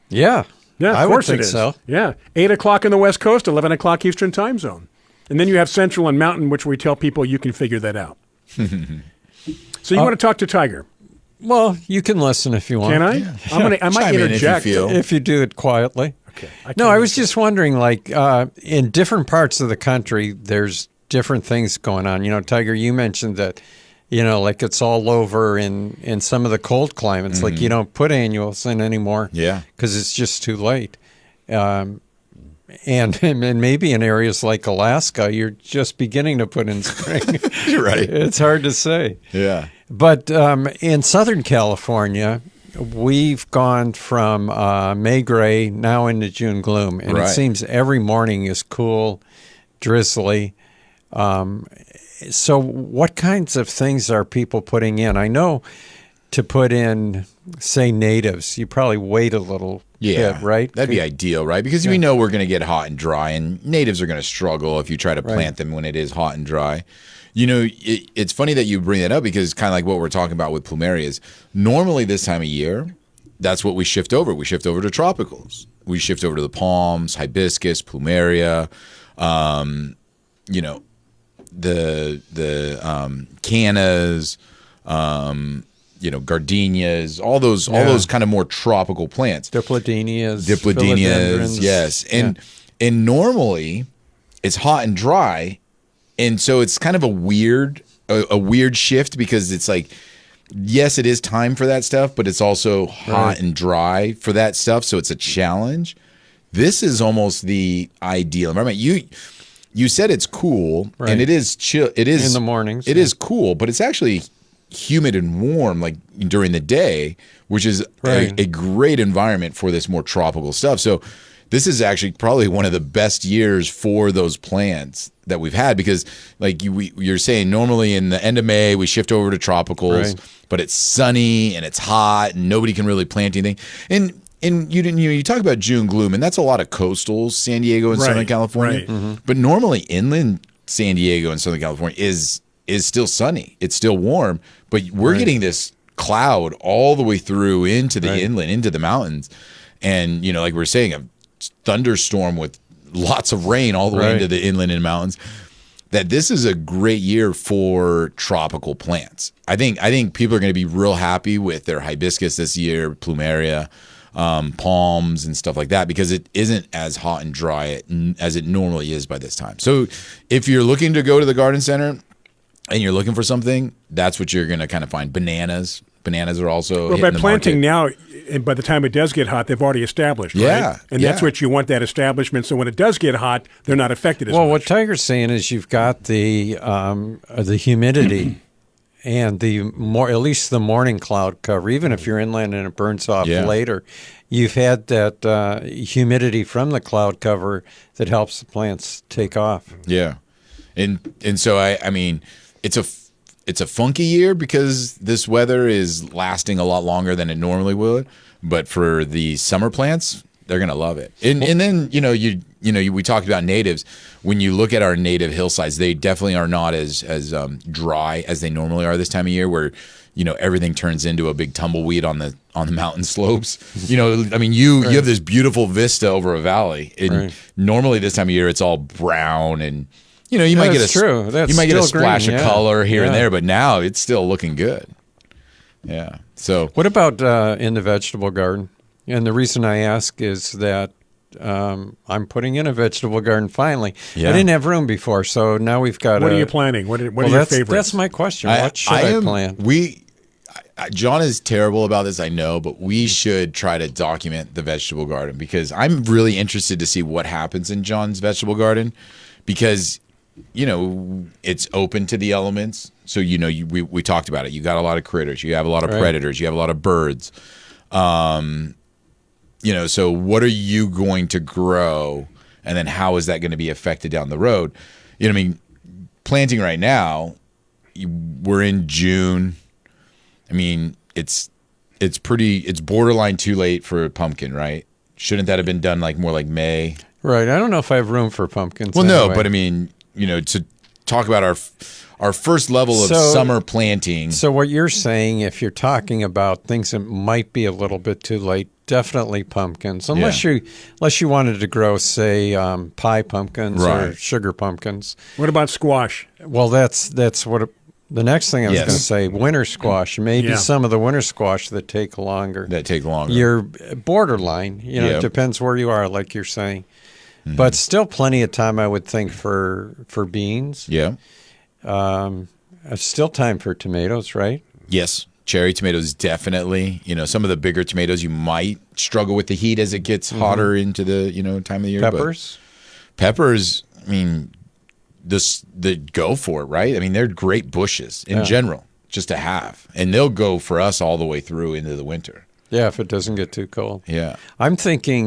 Yeah. Yeah, of I course would think it is. so. Yeah, 8 o'clock in the West Coast, 11 o'clock Eastern Time Zone. And then you have Central and Mountain, which we tell people you can figure that out. So you want to talk to Tiger? Well, you can listen if you want. Can I? I might Chime in if you interject. feel. If you do it quietly. Okay. No, I was just wondering, like, in different parts of the country, there's different things going on. Tiger, you mentioned that, like it's all over in some of the cold climates. Like you don't put annuals in anymore. Yeah. Because it's just too late. And maybe in areas like Alaska, you're just beginning to put in spring. You're right. It's hard to say. Yeah. But in Southern California, we've gone from May gray now into June gloom, and Right. it seems every morning is cool, drizzly. So what kinds of things are people putting in? I know to put in, say, natives, you probably wait a little bit, right? That'd be ideal, right? Because we know we're going to get hot and dry, and natives are going to struggle if you try to plant them when it is hot and dry. It's funny that you bring that up because kind of like what we're talking about with plumerias. Normally this time of year, that's what we shift over. We shift over to tropicals. We shift over to the palms, hibiscus, plumeria, the cannas, gardenias, all those kind of more tropical plants. Dipladenias, Dipladenias, yes. And normally it's hot and dry. And so it's kind of a weird shift because it's like, yes, it is time for that stuff, but it's also hot and dry for that stuff. So it's a challenge. This is almost the ideal. Remember, you said it's cool and it is chill. It is in the mornings. It is cool, but it's actually humid and warm like during the day, which is a great environment for this more tropical stuff. So this is actually probably one of the best years for those plants that we've had because, like you're saying, normally in the end of May we shift over to tropicals, but it's sunny and it's hot and nobody can really plant anything. And you talk about June gloom, and that's a lot of coastals, San Diego and Southern California. Right. But normally inland San Diego and Southern California is still sunny. It's still warm, but we're getting this cloud all the way through into the inland, into the mountains, and like we were saying, a thunderstorm with lots of rain all the way into the inland and mountains. That this is a great year for tropical plants. I think people are going to be real happy with their hibiscus this year, plumeria, palms and stuff like that because it isn't as hot and dry as it normally is by this time. So if you're looking to go to the garden center and you're looking for something, that's what you're going to kind of find. Bananas are also Well, by hitting the planting market. now, and by the time it does get hot, they've already established, right? Yeah, And that's what you want, that establishment. So when it does get hot, they're not affected as much. Well, what Tiger's saying is you've got the humidity and at least the morning cloud cover. Even if you're inland and it burns off later, you've had that humidity from the cloud cover that helps the plants take off. Yeah, and so I mean, it's a funky year because this weather is lasting a lot longer than it normally would. But for the summer plants, they're gonna love it. And then we talked about natives. When you look at our native hillsides, they definitely are not as dry as they normally are this time of year, where everything turns into a big tumbleweed on the mountain slopes. I mean, you have this beautiful vista over a valley, and normally this time of year it's all brown and. You might get a splash of color here and there, but now it's still looking good. Yeah. So what about in the vegetable garden? And the reason I ask is that I'm putting in a vegetable garden finally. Yeah. I didn't have room before, so now we've got. What are you planting? What are your favorites? That's my question. What should I plant? John is terrible about this, I know, but we should try to document the vegetable garden because I'm really interested to see what happens in John's vegetable garden because. It's open to the elements. So, we talked about it. You got a lot of critters. You have a lot of predators. You have a lot of birds. So what are you going to grow? And then how is that going to be affected down the road? Planting right now, we're in June. I mean, it's borderline too late for a pumpkin, right? Shouldn't that have been done more like May? Right. I don't know if I have room for pumpkins. Well, anyway. no, but I mean, to talk about our first level of summer planting. So what you're saying, if you're talking about things that might be a little bit too late, definitely pumpkins. Unless you wanted to grow, say, pie pumpkins or sugar pumpkins. What about squash? Well, that's what The next thing I was Yes. going to say, winter squash. Maybe Yeah. some of the winter squash that take longer. That take longer. You're borderline. Yeah. It depends where you are, like you're saying. But still plenty of time, I would think, for beans. Yeah. Still time for tomatoes, right? Yes. Cherry tomatoes, definitely. Some of the bigger tomatoes, you might struggle with the heat as it gets hotter into the, time of the year. but Peppers? peppers, I mean, go for it, right? I mean, they're great bushes in general, just to have. And they'll go for us all the way through into the winter. Yeah, if it doesn't get too cold. Yeah. I'm thinking,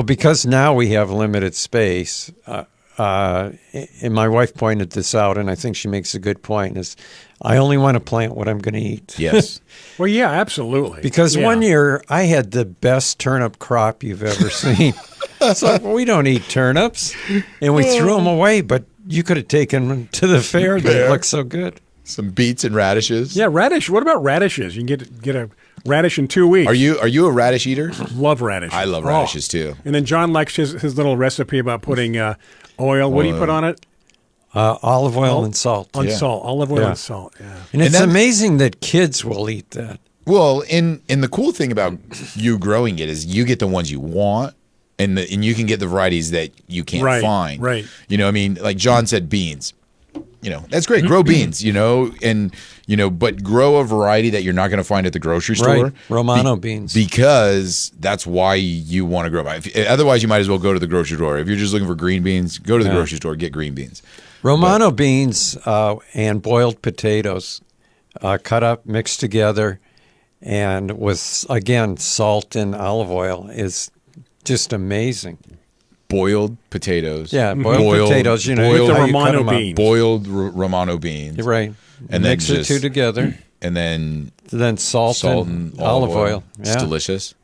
because now we have limited space, and my wife pointed this out, and I think she makes a good point, is I only want to plant what I'm going to eat. Yes. Well, yeah, absolutely. Because Yeah. one year I had the best turnip crop you've ever seen. It's like, we don't eat turnips. And we threw them away, but you could have taken them to the fair. They look so good. Some beets and radishes. Yeah, radish. What about radishes? You can get a radish in 2 weeks. Are you a radish eater? Love radish. I love radishes too. And then John likes his little recipe about putting oil. What do you put on it? Olive oil and salt. On Yeah. salt. Olive oil Yeah. and salt. Yeah. And it's then- amazing that kids will eat that. Well, and the cool thing about you growing it is you get the ones you want, and you can get the varieties that you can't Right, find. right. I mean, like John said, beans. That's great. Grow beans. But grow a variety that you're not going to find at the grocery store. Right. Romano beans. Because that's why you want to grow them. Otherwise, you might as well go to the grocery store. If you're just looking for green beans, go to the grocery store, get green beans. Romano beans and boiled potatoes cut up, mixed together, and with, again, salt and olive oil is just amazing. Boiled potatoes. Yeah, boiled potatoes, With the how you cut Romano 'em up. beans. Boiled Romano beans. You're right. And mix then the two together. And then Then salt and olive oil. It's Yeah. delicious.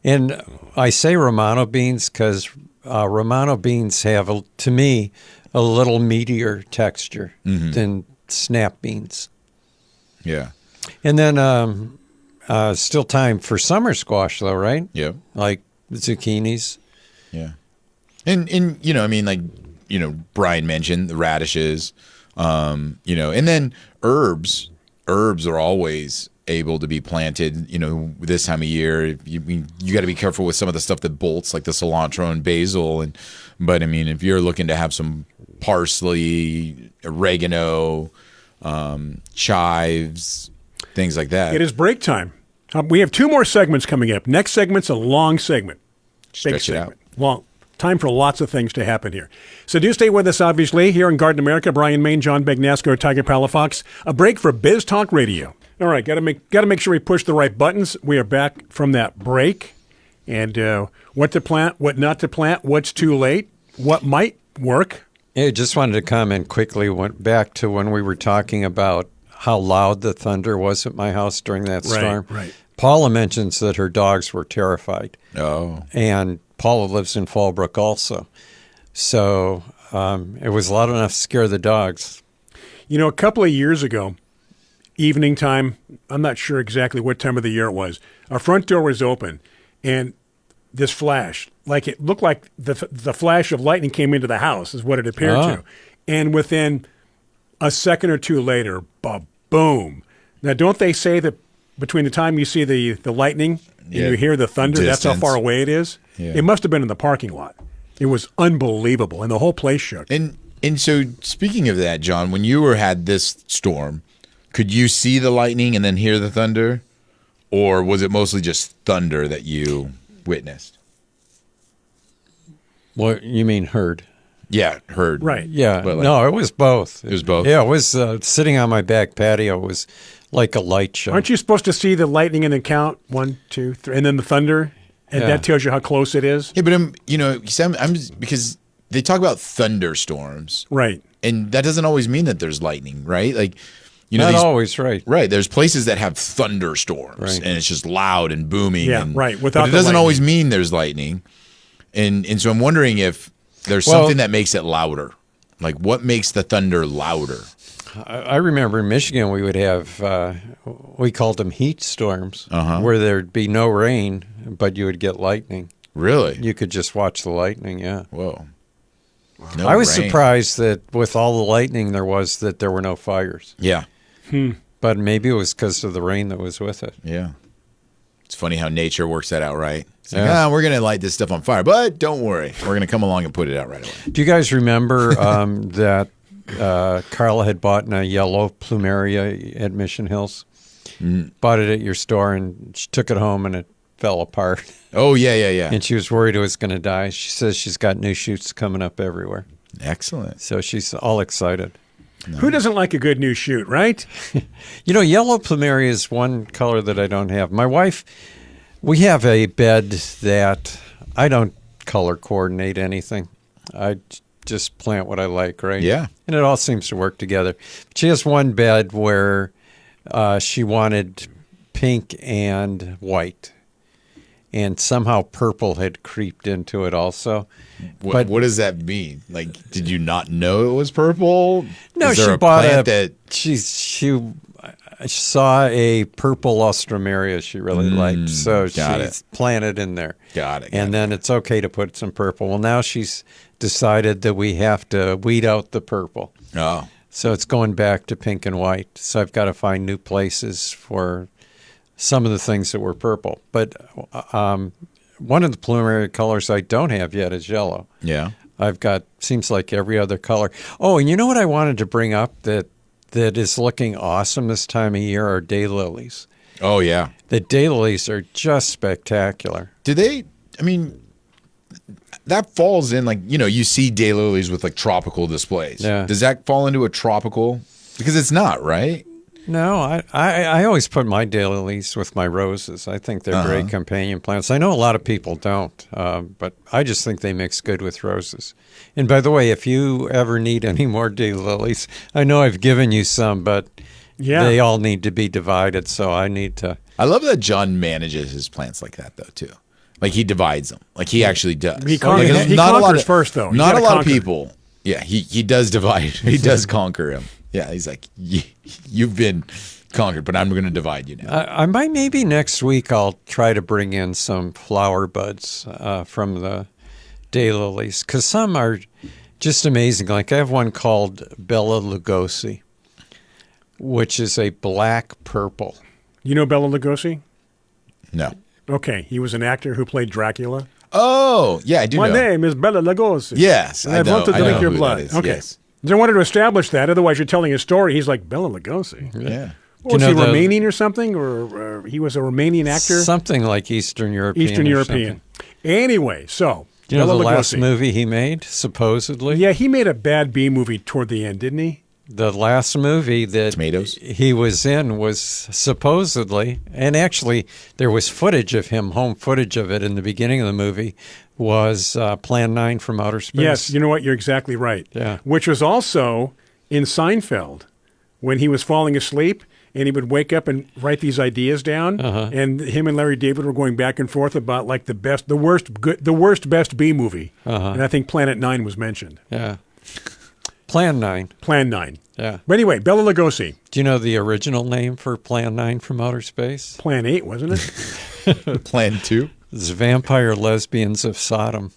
And I say Romano beans because Romano beans have, to me, a little meatier texture than snap beans. Yeah. And then still time for summer squash, though, right? Yeah. Like zucchinis. Yeah. And I mean, like, Brian mentioned the radishes, and then herbs are always able to be planted, this time of year. You got to be careful with some of the stuff that bolts, like the cilantro and basil. But I mean, if you're looking to have some parsley, oregano, chives, things like that. It is break time. We have 2 more segments coming up. Next segment's a long segment. Stretch it out. Long. Time for lots of things to happen here. So do stay with us, obviously, here in Garden America. Brian Main, John Begnasco, Tiger Palafox. A break for Biz Talk Radio. All right, got to make sure we push the right buttons. We are back from that break. And what to plant, what not to plant, what's too late, what might work. Hey, just wanted to comment quickly, went back to when we were talking about how loud the thunder was at my house during that storm. Right. Paula mentions that her dogs were terrified. Oh. And Paula lives in Fallbrook also. So it was loud enough to scare the dogs. A couple of years ago, evening time, I'm not sure exactly what time of the year it was, our front door was open, and this flash, like it looked like the flash of lightning came into the house is what it appeared to. And within a second or two later, boom. Now, don't they say that between the time you see the lightning and you hear the thunder, that's how far away it is? Yeah. It must have been in the parking lot. It was unbelievable, and the whole place shook. And so speaking of that, John, when you had this storm, could you see the lightning and then hear the thunder? Or was it mostly just thunder that you witnessed? What you mean heard? Yeah, heard. Right. Yeah. But No, it was both. It was both? Yeah, it was sitting on my back patio. It was like a light show. Aren't you supposed to see the lightning and then count 1, 2, 3, and then the thunder? And Yeah. that tells you how close it is? Yeah, but I'm because they talk about thunderstorms, Right. and that doesn't always mean that there's lightning, right? Like, Not always, right. Right. There's places that have thunderstorms, Right. and it's just loud and booming. Yeah, and, right, But without it the doesn't lightning. always mean there's lightning, and so I'm wondering if there's something that makes it louder. Like, what makes the thunder louder? I remember in Michigan we would have, we called them heat storms, where there'd be no rain, but you would get lightning. Really? You could just watch the lightning, yeah. Whoa. No I was rain. surprised that with all the lightning there was, that there were no fires. Yeah. But maybe it was because of the rain that was with it. Yeah. It's funny how nature works that out, right? It's like, Yeah. we're going to light this stuff on fire, but don't worry. We're going to come along and put it out right away. Do you guys remember that Carla had bought a yellow plumeria at Mission Hills? Bought it at your store, and she took it home, and it fell apart. Oh, yeah. And she was worried it was going to die. She says she's got new shoots coming up everywhere. Excellent. So she's all excited. Who doesn't like a good new shoot, right? You know, yellow plumeria is one color that I don't have. My wife, we have a bed that I don't color coordinate anything. I just plant what I like, right? Yeah. And it all seems to work together. She has one bed where she wanted pink and white. And somehow purple had creeped into it also. What does that mean? Like, did you not know it was purple? No, Is there she a bought plant that. She saw a purple ostromeria she really liked, so she got it. planted in there. Got it. And then it's okay to put some purple. Well, now she's decided that we have to weed out the purple. Oh, So it's going back to pink and white. So I've got to find new places for some of the things that were purple. But one of the plumeria colors I don't have yet is yellow. yeah. I've got, seems like every other color. Oh, and you know what I wanted to bring up that is looking awesome this time of year are daylilies. Oh, yeah. The daylilies are just spectacular. Do they? I mean, that falls in like, you see daylilies with like tropical displays. Yeah. Does that fall into a tropical? Because it's not, right? No, I always put my daylilies with my roses. I think they're great companion plants. I know a lot of people don't, but I just think they mix good with roses. And by the way, if you ever need any more daylilies, I know I've given you some, but they all need to be divided, so I need to. I love that John manages his plants like that, though, too. Like, he divides them. Like, he actually does. He conquers, Like, he conquers first, though. You Not a gotta lot conquer. of people. Yeah, he does divide. He does conquer him. Yeah, he's like, you've been conquered, but I'm going to divide you now. I might, maybe next week I'll try to bring in some flower buds from the daylilies, because some are just amazing. Like I have one called Bela Lugosi, which is a black purple. You know Bela Lugosi? No. Okay, he was an actor who played Dracula. Oh, yeah, I do My know. name is Bela Lugosi. Yes, And I I've know. wanted to I know drink your who blood. that is. Okay. Yes. I wanted to establish that. Otherwise, you're telling a story. He's like Bela Lugosi. Yeah. Was You he know the- Romanian or something? Or he was a Romanian actor? Something like Eastern European. Eastern or European. Anyway, so Do you know Bela the last Lugosi. movie he made, supposedly? Yeah, he made a bad B movie toward the end, didn't he? The last movie that Tomatoes? he was in was supposedly, and actually there was footage of him, home footage of it in the beginning of the movie, was Plan 9 from Outer Space. Yes, you know what? You're exactly right. Yeah. Which was also in Seinfeld when he was falling asleep and he would wake up and write these ideas down. And him and Larry David were going back and forth about like the worst best B movie. And I think Planet 9 was mentioned. Yeah. Plan 9. Plan 9. Yeah. But anyway, Bela Lugosi. Do you know the original name for Plan 9 from Outer Space? Plan 8, wasn't it? Plan 2? It's Vampire Lesbians of Sodom.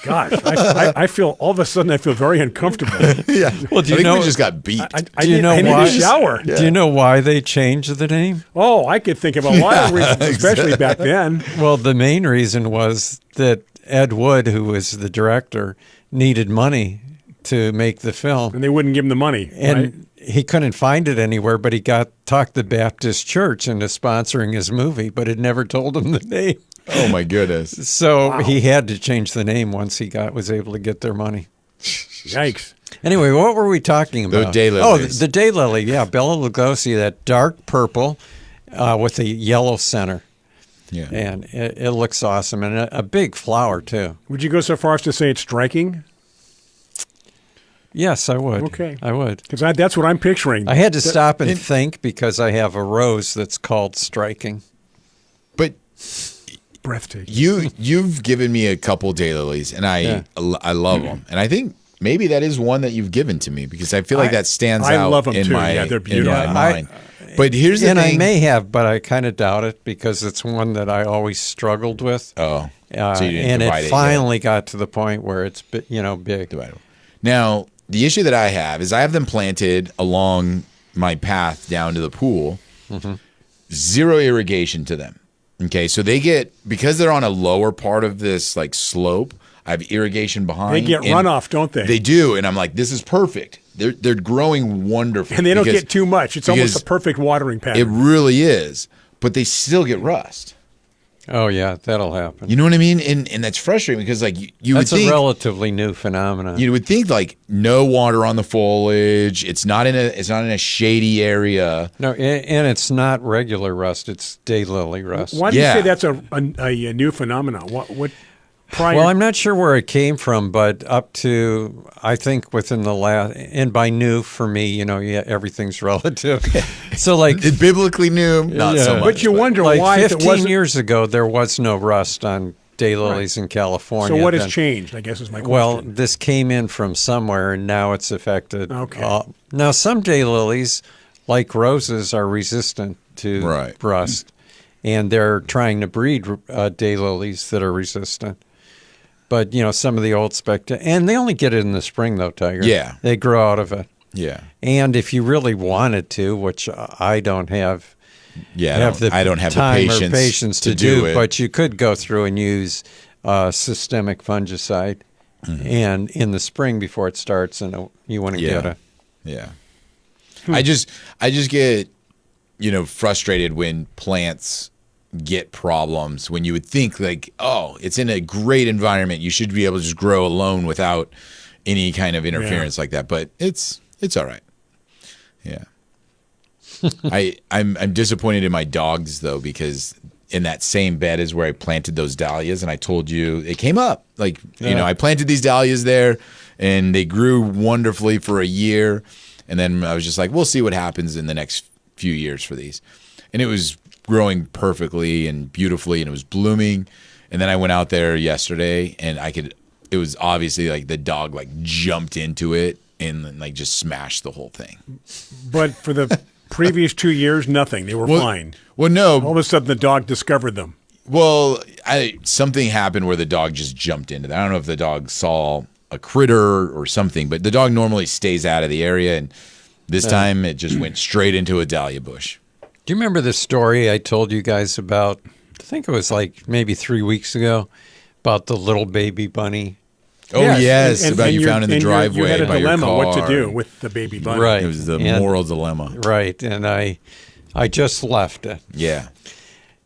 Gosh, I feel all of a sudden I feel very uncomfortable. Yeah. Well, do you I think know? we just got beat. Do you know I need why? a shower. Do you know why they changed the name? Oh, I could think of a lot of reasons, especially back then. Well, the main reason was that Ed Wood, who was the director, needed money to make the film. And they wouldn't give him the money. And right? he couldn't find it anywhere, but he talked the Baptist church into sponsoring his movie, but it never told him the name. Oh, my goodness. So he had to change the name once he was able to get their money. Yikes. Anyway, what were we talking about? daylilies. Oh, the daylily. Yeah, Bela Lugosi, that dark purple with a yellow center. Yeah. And it looks awesome. And a big flower, too. Would you go so far as to say it's striking? Yes, I would. Okay. I would. Because that's what I'm picturing. I had to stop and think because I have a rose that's called striking. But Breathtaking. you've given me a couple daylilies, and I love them. And I think maybe that is one that you've given to me because I feel like that stands I out love them in too. my Yeah, they're in beautiful. my mind. But here's the and thing. I may have, but I kind of doubt it because it's one that I always struggled with. Oh, so you didn't and divide it yet. finally got to the point where it's big. Divided. Now, the issue that I have is I have them planted along my path down to the pool. Mm-hmm. Zero irrigation to them. Okay, so they get, because they're on a lower part of this like slope, I have irrigation behind. They get and runoff, don't they? They do, and I'm like, this is perfect. They're growing wonderfully. And they don't get too much. It's almost because a perfect watering pattern. It really is, but they still get rust. Oh yeah, that'll happen. You know what I mean? And that's frustrating because like you would That's think a relatively new phenomenon. you would think like no water on the foliage. It's not in a shady area. No, and it's not regular rust; it's daylily rust. Why do you Yeah. say that's a new phenomenon? What prior? Well, I'm not sure where it came from, but up to I think within the last, and by new for me, yeah, everything's relative. So like It's biblically new, not so Yeah. much. but you wonder like why if it 15 wasn't. years ago, there was no rust on daylilies in California. So what has Then- changed? I guess is my question. Well, this came in from somewhere, and now it's affected. Okay. Now, some daylilies, like roses, are resistant to Right. rust, and they're trying to breed daylilies that are resistant. But some of the old and they only get it in the spring, though, Tiger. Yeah. they grow out of it. Yeah, And if you really wanted to, which I don't have. yeah. I don't have the time patience, or patience to do it. but you could go through and use systemic fungicide, and in the spring before it starts, and you want to Yeah. get it. Yeah. I just get frustrated when plants get problems when you would think like, oh, it's in a great environment, you should be able to just grow alone without any kind of interference like that, but it's all right. Yeah. I'm disappointed in my dogs though, because in that same bed is where I planted those dahlias, and I told you it came up. Like, I planted these dahlias there and they grew wonderfully for a year, and then I was just like, we'll see what happens in the next few years for these. And it was growing perfectly and beautifully, and it was blooming. And then I went out there yesterday, and it was obviously like the dog like jumped into it and like just smashed the whole thing. But for the previous 2 years, nothing. They were fine. Well, no. All of a sudden, the dog discovered them. Well, something happened where the dog just jumped into that. I don't know if the dog saw a critter or something, but the dog normally stays out of the area, and this time it just went straight into a dahlia bush. Do you remember the story I told you guys about? I think it was like maybe 3 weeks ago, about the little baby bunny. Oh, yes. About you you're- found in the and driveway You had a by your dilemma what to car. do with the baby bunny. Right. It was the And- moral dilemma. Right, and I just left it. Yeah.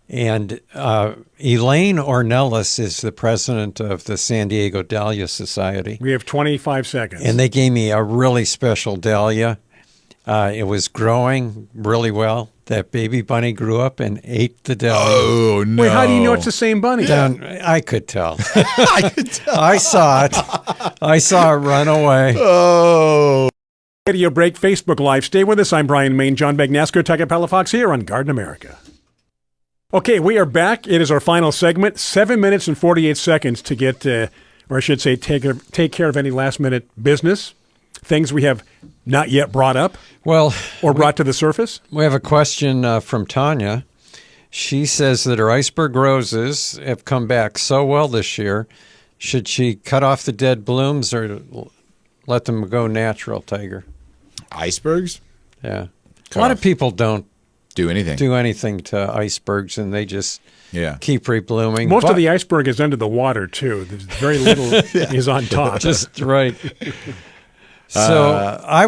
And Elaine Ornelas is the president of the San Diego Dahlia Society. We have 25 seconds. And they gave me a really special dahlia. It was growing really well. That baby bunny grew up and ate the dahlia. Oh, no. Wait, how do you know it's the same bunny? I could tell. I saw it. I saw it run away. Oh. Radio break, Facebook Live. Stay with us. I'm Brian Main, John Bagnasco, Tiger Palafox here on Garden America. Okay, we are back. It is our final segment. 7 minutes and 48 seconds to get, or I should say, take care of any last-minute business, things we have not yet brought up Well, or brought to the surface. we have a question from Tanya. She says that her iceberg roses have come back so well this year. Should she cut off the dead blooms or let them go natural, Tiger? Icebergs? Yeah. A lot of people don't Do anything. do anything to icebergs, and they just Yeah. keep reblooming. Most But- of the iceberg is under the water, too. There's very little is on top. just right. So I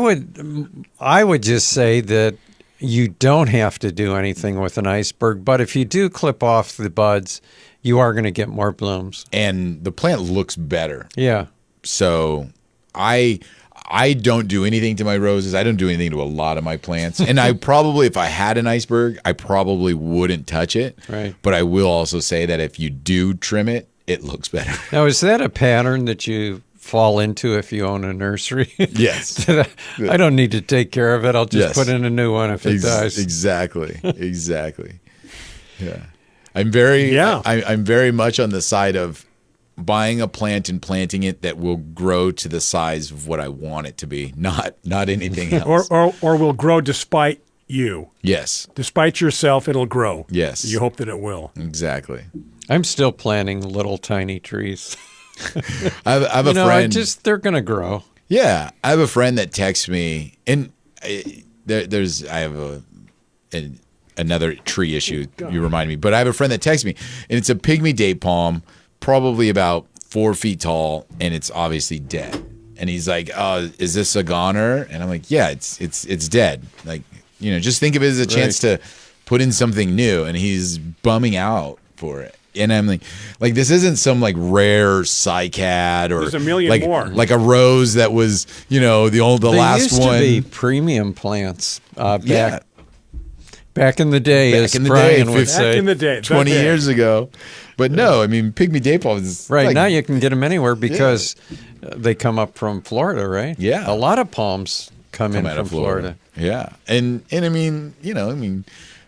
would just say that you don't have to do anything with an iceberg, but if you do clip off the buds, you are going to get more blooms. And the plant looks better. Yeah. So I don't do anything to my roses. I don't do anything to a lot of my plants. And I probably, if I had an iceberg, I probably wouldn't touch it. Right. But I will also say that if you do trim it, it looks better. Now, is that a pattern that you fall into if you own a nursery? Yes. I don't need to take care of it. I'll just Yes. put in a new one if it dies. Exactly. Exactly. Yeah. I'm very Yeah. I'm very much on the side of buying a plant and planting it that will grow to the size of what I want it to be, not anything else. Or will grow despite you. Yes. Despite yourself, it'll grow. Yes. You hope that it will. Exactly. I'm still planting little tiny trees. I have a friend. They're going to grow. Yeah, I have a friend that texts me, and I have another tree issue. You remind me, but I have a friend that texts me, and it's a pygmy date palm, probably about 4 feet tall, and it's obviously dead. And he's like, "Oh, is this a goner?" And I'm like, "Yeah, it's dead. Like, just think of it as a chance to put in something new." And he's bumming out for it. And I'm like this isn't some like rare cycad or there's a million more. Like a rose that was, the last used one. To be premium plants back in the day, as Brian would say. Back in the day, 20 years ago. But no, I mean, pygmy date palm is right now you can get them anywhere because they come up from Florida, right? Yeah, a lot of palms come in from Florida. Yeah, and I mean,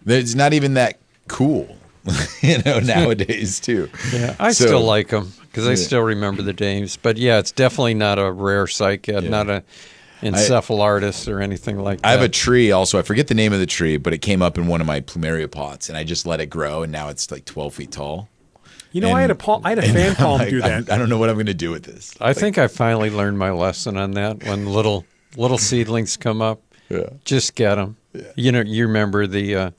it's not even that cool. Nowadays too. Yeah, I still like them because I still remember the names. But yeah, it's definitely not a rare cycad, not a encephalitis or anything like that. I have a tree also. I forget the name of the tree, but it came up in one of my plumeria pots, and I just let it grow, and now it's like 12 feet tall. I had a fan palm do that. I don't know what I'm going to do with this. I think I finally learned my lesson on that. When little seedlings come up, just get them. Yeah. You remember the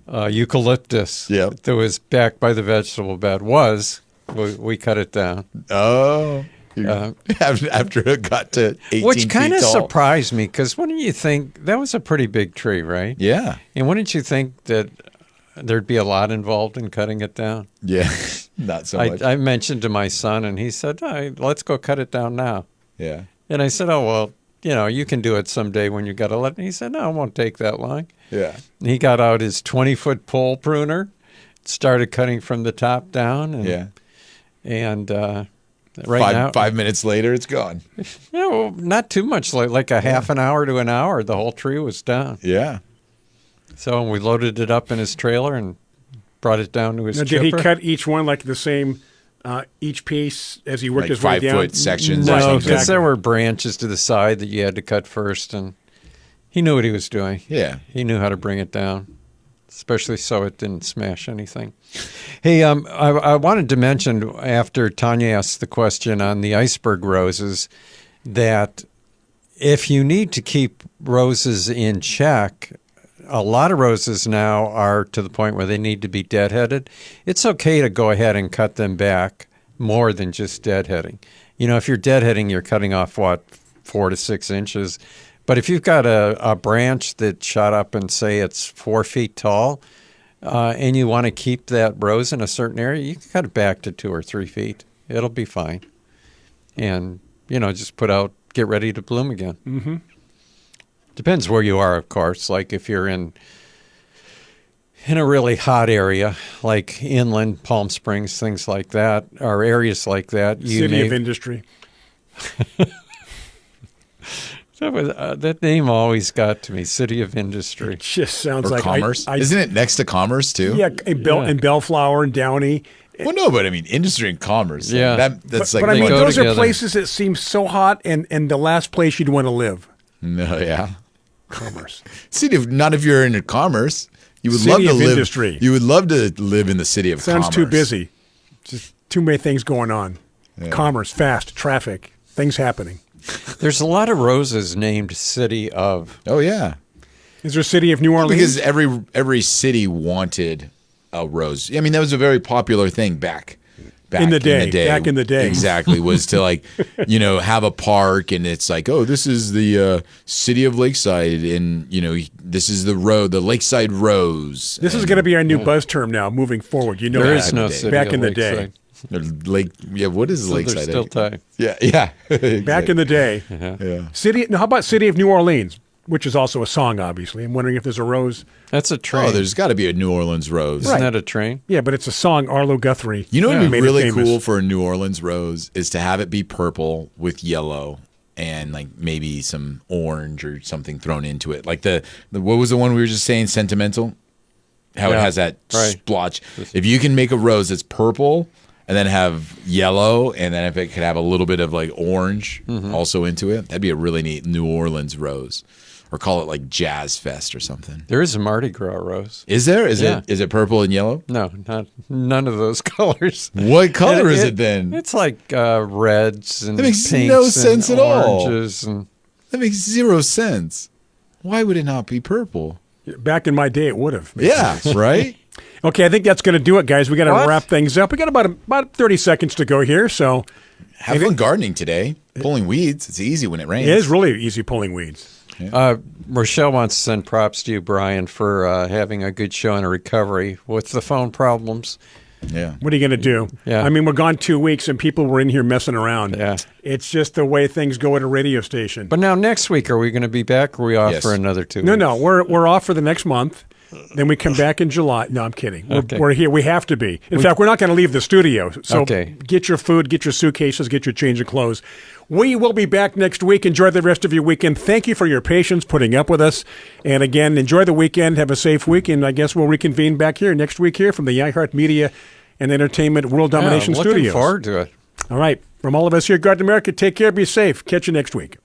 eucalyptus that was back by the vegetable bed we cut it down. Oh, after it got to 18 which kind of feet tall. surprised me because wouldn't you think that was a pretty big tree, right? Yeah. And wouldn't you think that there'd be a lot involved in cutting it down? Yeah, not so much. I mentioned to my son, and he said, let's go cut it down now. Yeah. And I said, oh, well, you can do it someday when you got to let. And he said, no, it won't take that long. Yeah. And he got out his 20-foot pole pruner, started cutting from the top down. And right now, 5 minutes later, it's gone. Not too much, like a half an hour to an hour, the whole tree was down. Yeah. So we loaded it up in his trailer and brought it down to his chipper. Did he cut each one like the same, each piece as he worked his way down? 5 foot sections. No, or because there were branches to the side that you had to cut first, and he knew what he was doing. Yeah. He knew how to bring it down, especially so it didn't smash anything. Hey, I wanted to mention, after Tanya asked the question on the iceberg roses, that if you need to keep roses in check, a lot of roses now are to the point where they need to be deadheaded. It's okay to go ahead and cut them back more than just deadheading. If you're deadheading, you're cutting off, 4 to 6 inches. But if you've got a branch that shot up and say it's 4 feet tall, and you want to keep that rose in a certain area, you can cut it back to 2 or 3 feet. It'll be fine. And, just get ready to bloom again. Mm-hmm. Depends where you are, of course. Like if you're in a really hot area, like inland, Palm Springs, things like that, or areas like that. City of Industry. That name always got to me, City of Industry. It just sounds like Commerce. Isn't it next to Commerce, too? Yeah, and Bellflower and Downey. Well, no, but I mean, industry and commerce. Yeah. That's but like... I mean, those together. are places that seem so hot and the last place you'd want to live. No, yeah. Commerce. Not if you're in commerce. You would City love to of live. Industry. You would love to live in the city of Sounds commerce. too busy. Just too many things going on. Yeah. Commerce, fast, traffic, things happening. There's a lot of roses named City of. Oh yeah. Is there a City of New Orleans? Because every city wanted a rose. I mean, that was a very popular thing back in the day. Exactly. Was to have a park, and it's like, oh, this is the city of Lakeside, and this is the Lakeside Rose. This is going to be our new buzz term now, moving forward. There is no city back of in the Lakeside. day. What is So Lakeside? there's still time. Yeah. Back in the day. Yeah. How about City of New Orleans, which is also a song, obviously. I'm wondering if there's a rose. That's a train. Oh, there's got to be a New Orleans rose. Isn't that a train? Yeah, but it's a song, Arlo Guthrie. You know what would be made it really famous. cool for a New Orleans rose is to have it be purple with yellow and like maybe some orange or something thrown into it. Like the what was the one we were just saying, sentimental? How it has that splotch. If you can make a rose that's purple and then have yellow, and then if it could have a little bit of like orange also into it, that'd be a really neat New Orleans rose, or call it like Jazz Fest or something. There is a Mardi Gras rose. Is there? Is Yeah. it purple and yellow? No, none of those colors. What color is it then? It's like reds and That makes pinks no and sense at all. oranges and That makes zero sense. Why would it not be purple? Back in my day, it would have. Yeah, right? Okay, I think that's going to do it, guys. We got to What? wrap things up. We got about 30 seconds to go here, so Have fun gardening today. Pulling weeds. It's easy when it rains. it is really easy pulling weeds. Rochelle wants to send props to you, Brian, for having a good show and a recovery with the phone problems. Yeah. What are you going to do? Yeah. I mean, we're gone 2 weeks, and people were in here messing around. Yeah. It's just the way things go at a radio station. But now next week, are we going to be back, or are we off Yes. for another 2 No, weeks? no, we're off for the next month. Then we come back in July. No, I'm kidding. Okay. We're here. We have to be. In fact, we're not going to leave the studio. So Okay. get your food, get your suitcases, get your change of clothes. We will be back next week. Enjoy the rest of your weekend. Thank you for your patience putting up with us. And again, enjoy the weekend. Have a safe week. And I guess we'll reconvene back here next week here from the iHeart Media and Entertainment World Domination Looking Studios. forward to it. All right. From all of us here at Garden America, take care. Be safe. Catch you next week.